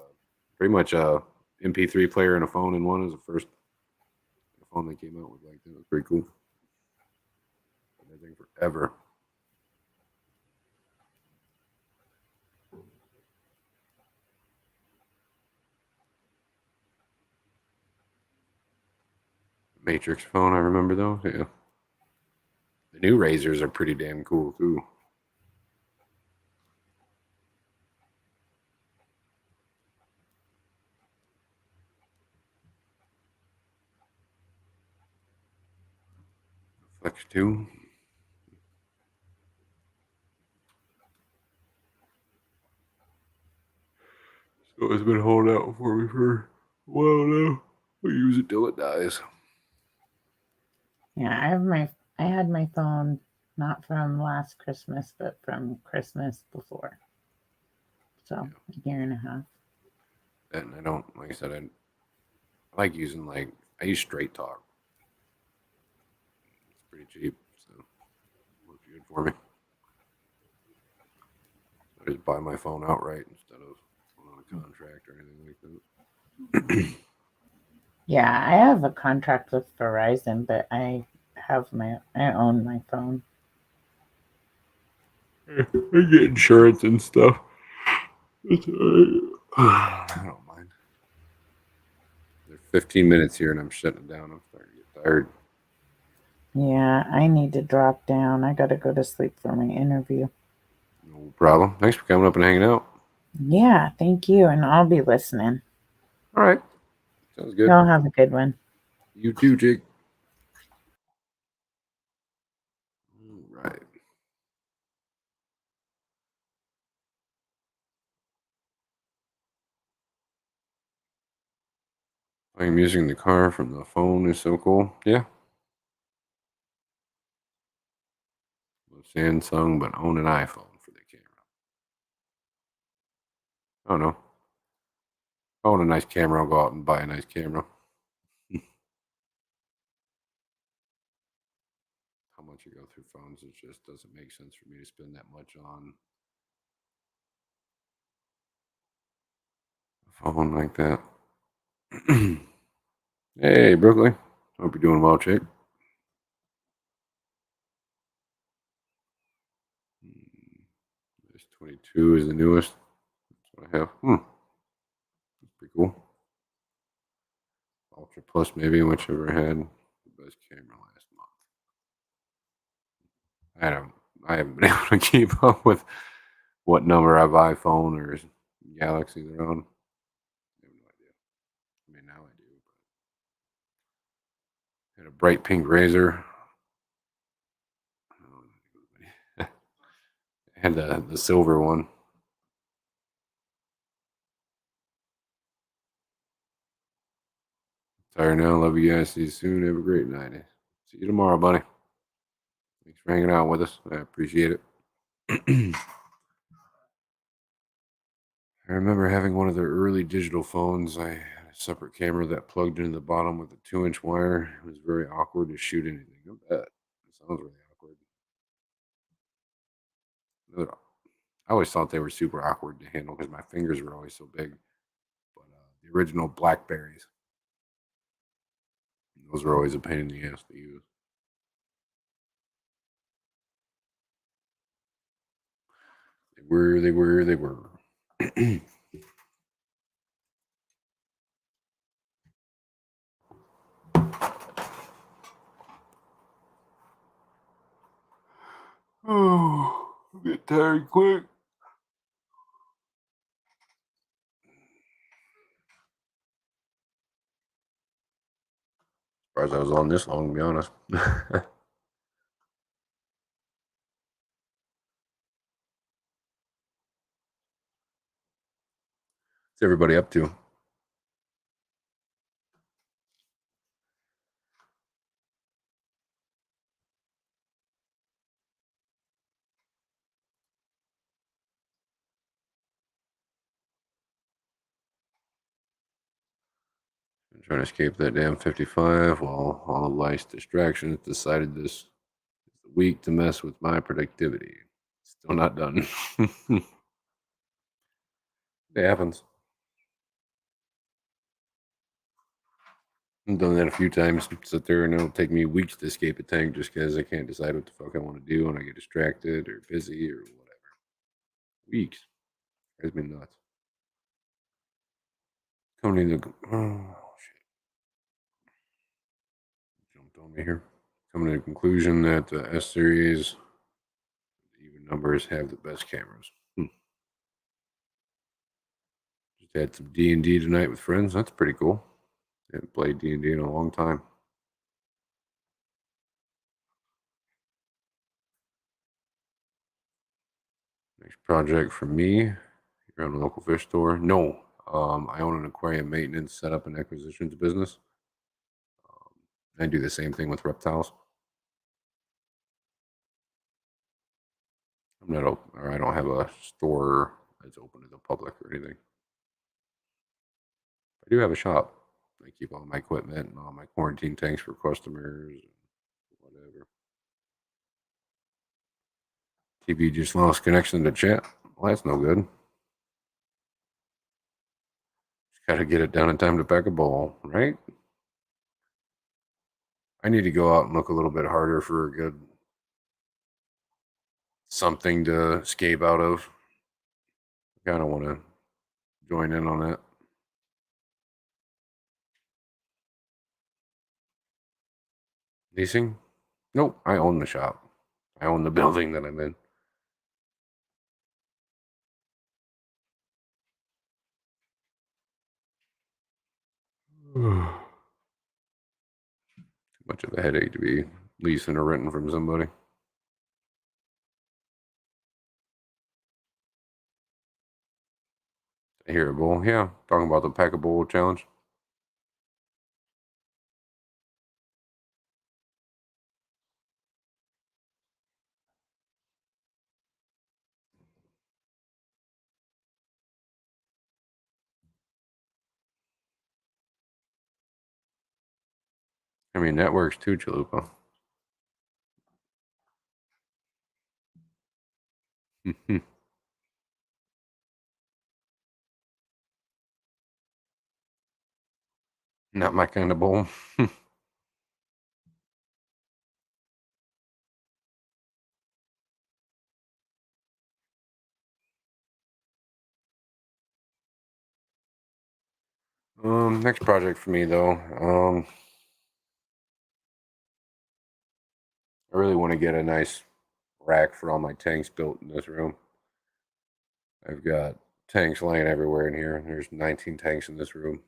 pretty much a MP3 player and a phone in one. It was the first phone they came out with like that. It was pretty cool. Been that thing forever. Matrix phone, I remember those. Yeah. The new Razors are pretty damn cool too. Flex 2. So it's been holding out for me for a while now. I use it till it dies. Yeah, I had my phone not from last Christmas, but from Christmas before. So a year and a half. And I don't, like I said, I like using I use Straight Talk. It's pretty cheap, so it works good for me. I just buy my phone outright instead of on a contract or anything like that. Yeah, I have a contract with Verizon, but I own my phone. I get insurance and stuff. It's alright. I don't mind. There's 15 minutes here and I'm shutting it down. I'm starting to get tired. Yeah, I need to drop down. I gotta go to sleep for my interview. No problem. Thanks for coming up and hanging out. Yeah, thank you, and I'll be listening. All right. Sounds good. Y'all have a good one. You too, Jake. All right. Playing music in the car from the phone is so cool. Yeah. Love Samsung, but own an iPhone for the camera. I don't know. I own a nice camera. I'll go out and buy a nice camera. How much you go through phones, it just doesn't make sense for me to spend that much on a phone like that. Hey, Brooklyn. Hope you're doing well, chick. This 22 is the newest. That's what I have. That's pretty cool. Ultra Plus, maybe, whichever had the best camera last month. I haven't been able to keep up with what number of iPhone or Galaxy they're on. I have no idea. I mean, now I do. But had a bright pink razor. I had the silver one. Tired now. Love you guys. See you soon. Have a great night. See you tomorrow, buddy. Thanks for hanging out with us. I appreciate it. I remember having one of their early digital phones. I had a separate camera that plugged into the bottom with a 2-inch wire. It was very awkward to shoot anything. I bet. It sounds really awkward. I always thought they were super awkward to handle because my fingers were always so big. But the original Blackberries, those were always a pain in the ass to use. They were. Oh, I get tired quick. Surprised I was on this long, to be honest. What's everybody up to? I'm trying to escape that damn 55 while all the life's distractions decided this is the week to mess with my productivity. Still not done. It happens. I've done that a few times. Sit there and it'll take me weeks to escape a tank just because I can't decide what the fuck I want to do and I get distracted or busy or whatever. Weeks. Drives me nuts. Coming to shit. Jumped on me here. Coming to the conclusion that the S series, even numbers, have the best cameras. Just had some D&D tonight with friends. That's pretty cool. Haven't played D&D in a long time. Next project for me. You're on a local fish store? No. I own an aquarium maintenance, setup, and acquisitions business. I do the same thing with reptiles. I'm not open, or I don't have a store that's open to the public or anything. I do have a shop. I keep all my equipment and all my quarantine tanks for customers and whatever. TV just lost connection to chat. Well, that's no good. Just got to get it done in time to pack a bowl, right? I need to go out and look a little bit harder for a good something to escape out of. I kind of want to join in on that. Leasing? Nope, I own the shop. I own the building that I'm in. Too much of a headache to be leasing or renting from somebody. I hear a bowl. Yeah, talking about the pack a bowl challenge. I mean, that works too, Chalupa. Not my kind of bowl. Next project for me though. I really want to get a nice rack for all my tanks built in this room. I've got tanks laying everywhere in here. There's 19 tanks in this room.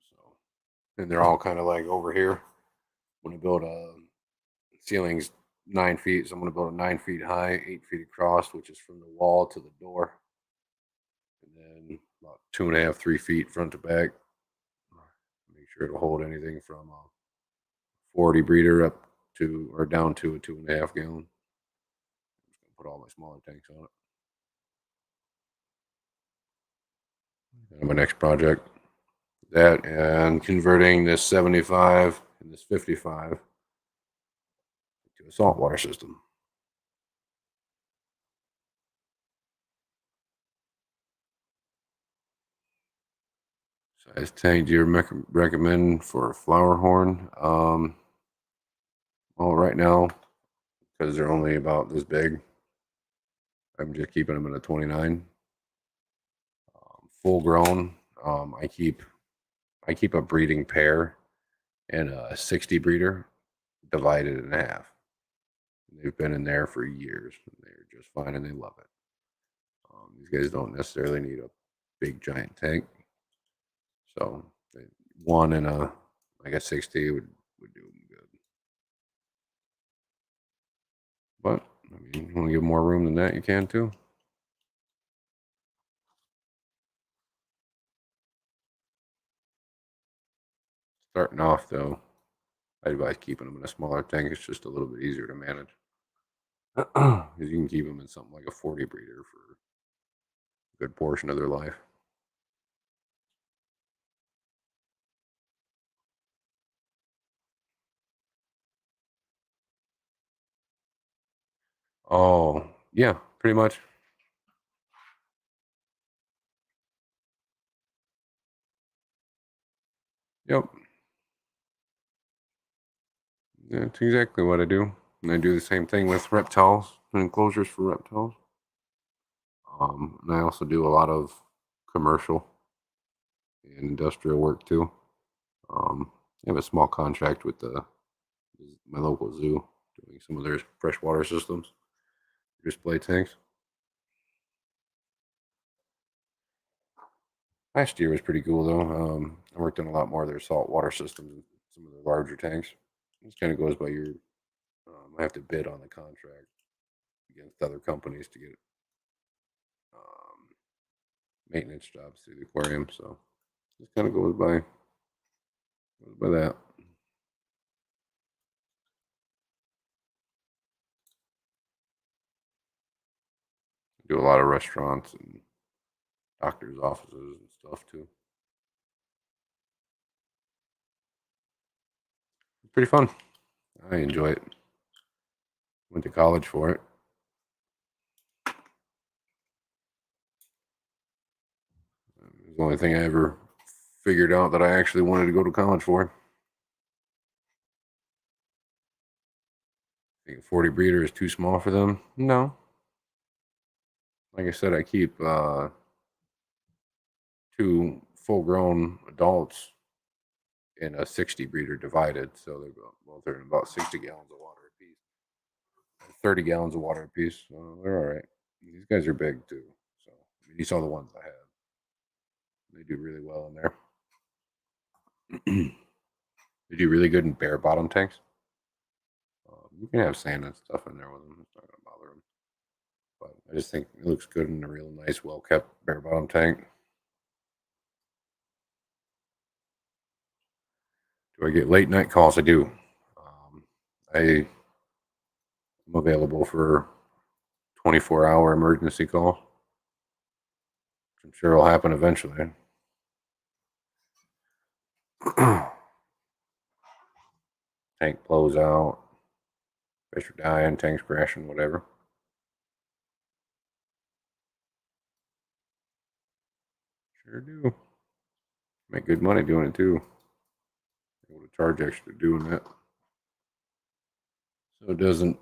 So, and they're all kind of like over here. I'm going to build a ceiling's 9 feet, so I'm going to build a 9 feet high, 8 feet across, which is from the wall to the door, and then about 2.5, 3 feet front to back. Make sure it'll hold anything from a 40 breeder up to or down to a 2.5 gallon. I'm just going to put all my smaller tanks on it. And my next project, that and converting this 75 and this 55 to a saltwater system. Size tank do you recommend for a flower horn? Well, right now, because they're only about this big, I'm just keeping them in a 29. Full grown, I keep a breeding pair and a 60 breeder divided in half. They've been in there for years. They're just fine and they love it. These guys don't necessarily need a big giant tank. So one in a Like a 60 would do them good. But I mean, you want to give more room than that, you can too. Starting off though, I advise keeping them in a smaller tank. It's just a little bit easier to manage. Because you can keep them in something like a 40 breeder for a good portion of their life. Oh, yeah, pretty much. Yep. That's exactly what I do. And I do the same thing with reptiles and enclosures for reptiles. And I also do a lot of commercial and industrial work too. I have a small contract with my local zoo doing some of their freshwater systems, display tanks. Last year was pretty cool though. I worked on a lot more of their saltwater systems and some of their larger tanks. This kind of goes by your. I have to bid on the contract against other companies to get maintenance jobs through the aquarium. So this kind of goes by that. Do a lot of restaurants and doctors' offices and stuff too. It's pretty fun. I enjoy it. Went to college for it. It was the only thing I ever figured out that I actually wanted to go to college for. Think a 40 breeder is too small for them? No. Like I said, I keep 2 full-grown adults in a 60 breeder divided, so they're in about 60 gallons of water apiece, 30 gallons of water apiece. So they're all right. These guys are big too. So I mean, you saw the ones I have; they do really well in there. They do really good in bare bottom tanks. You can have sand and stuff in there with them; it's not going to bother them. But I just think it looks good in a real nice, well kept bare bottom tank. Do I get late night calls? I do. I'm available for 24-hour emergency call. I'm sure it'll happen eventually. Tank blows out, fish are dying, tanks crashing, whatever. Sure do. Make good money doing it too. Able to charge extra doing that. So it doesn't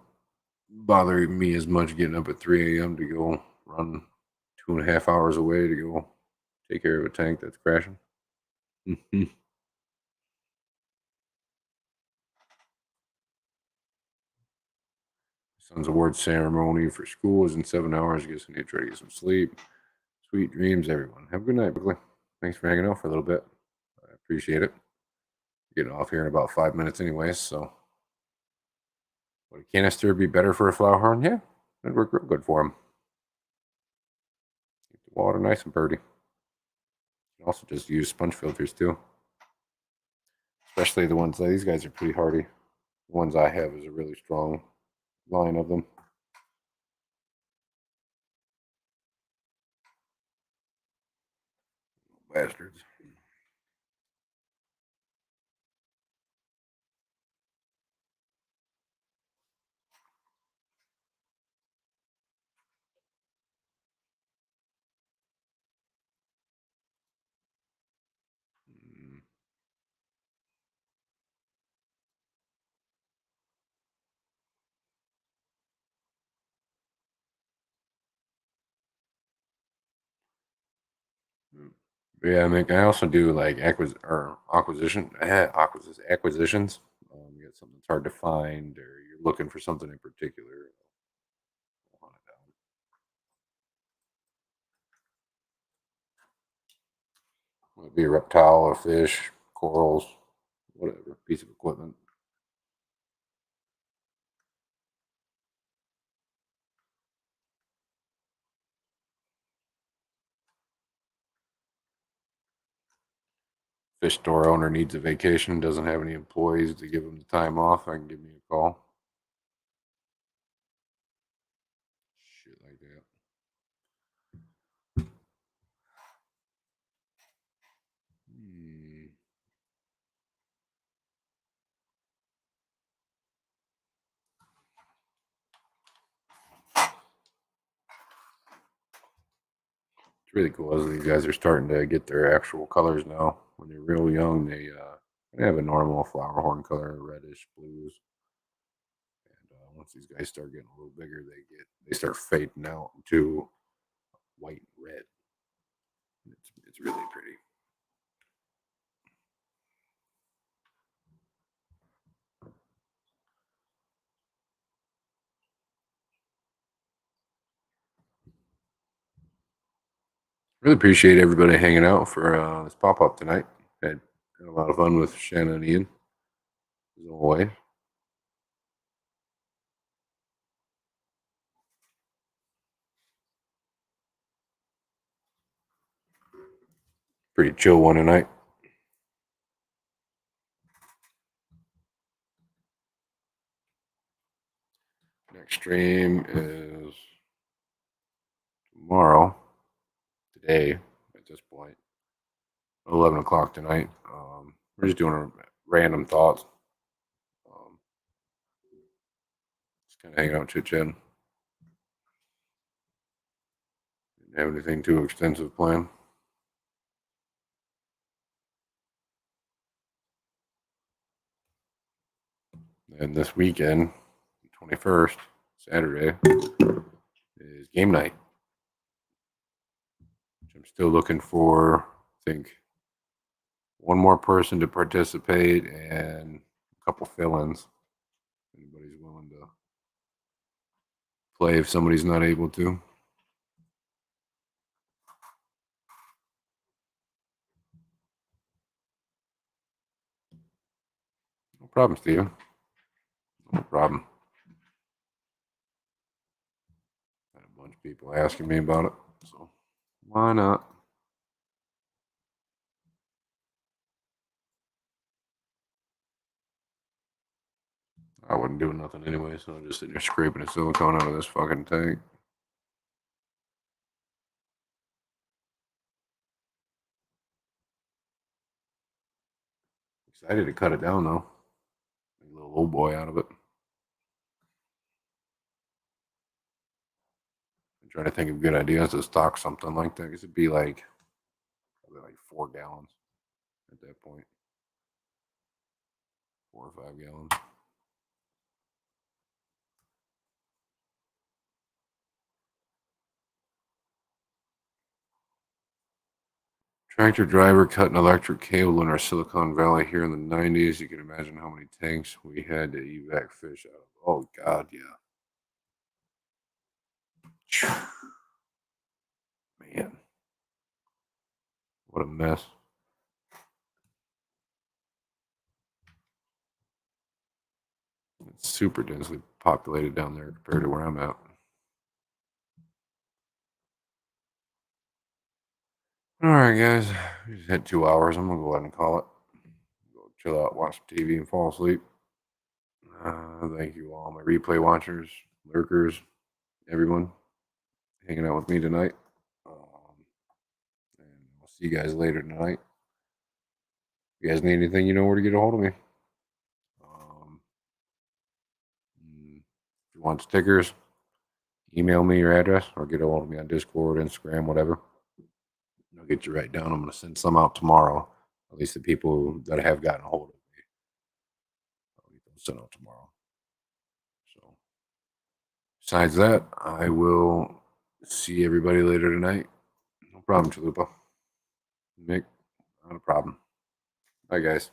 bother me as much getting up at 3 a.m. to go run 2.5 hours away to go take care of a tank that's crashing. Son's award ceremony for school is in 7 hours. I guess I need to try to get some sleep. Sweet dreams, everyone. Have a good night, Brooklyn. Thanks for hanging out for a little bit. I appreciate it. Getting off here in about 5 minutes, anyways. So, would a canister be better for a flower horn? Yeah, that'd work real good for him. Keep the water nice and purty. You can also just use sponge filters too, especially the ones. These guys are pretty hardy. The ones I have is a really strong line of them. Bastards. Yeah, I also do like acquisitions. You get something that's hard to find, or you're looking for something in particular. I'll hunt it down. Might be a reptile, a fish, corals, whatever piece of equipment. Fish store owner needs a vacation, doesn't have any employees to give him the time off, I can give me a call. Shit like that. It's really cool as these guys are starting to get their actual colors now. When they're real young, they have a normal flower horn color, reddish blues. And once these guys start getting a little bigger, they start fading out to white and red. It's really pretty. Really appreciate everybody hanging out for this pop up tonight. Had a lot of fun with Shannon and Ian, as always. Pretty chill one tonight. Next stream is tomorrow, today at this point, 11 o'clock tonight. We're just doing a random thoughts. Just kind of hanging out, chit-chatting. Didn't have anything too extensive planned. And this weekend, 21st, Saturday, is game night. I'm still looking for, I think, one more person to participate and a couple fill-ins. Anybody's willing to play if somebody's not able to. No problem, Steven. No problem. Had a bunch of people asking me about it, so why not? I wasn't doing nothing anyway, so I'm just sitting there scraping the silicone out of this fucking tank. Excited to cut it down though. Make a little old boy out of it. I'm trying to think of good ideas to stock something like that. I guess it'd be like probably like 4 gallons at that point. 4 or 5 gallons. Tractor driver cut an electric cable in our Silicon Valley here in the 90s. You can imagine how many tanks we had to evac fish out of. Oh, God, yeah. Man. What a mess. It's super densely populated down there compared to where I'm at. All right, guys. We just had 2 hours. I'm going to go ahead and call it. Go chill out, watch some TV, and fall asleep. Thank you all, my replay watchers, lurkers, everyone hanging out with me tonight. And I'll see you guys later tonight. If you guys need anything, you know where to get a hold of me. If you want stickers, email me your address or get a hold of me on Discord, Instagram, whatever. I'll get you right down. I'm going to send some out tomorrow. At least the people that have gotten a hold of me. I'll get those sent out tomorrow. So, besides that, I will see everybody later tonight. No problem, Chalupa. Nick, not a problem. Bye, guys.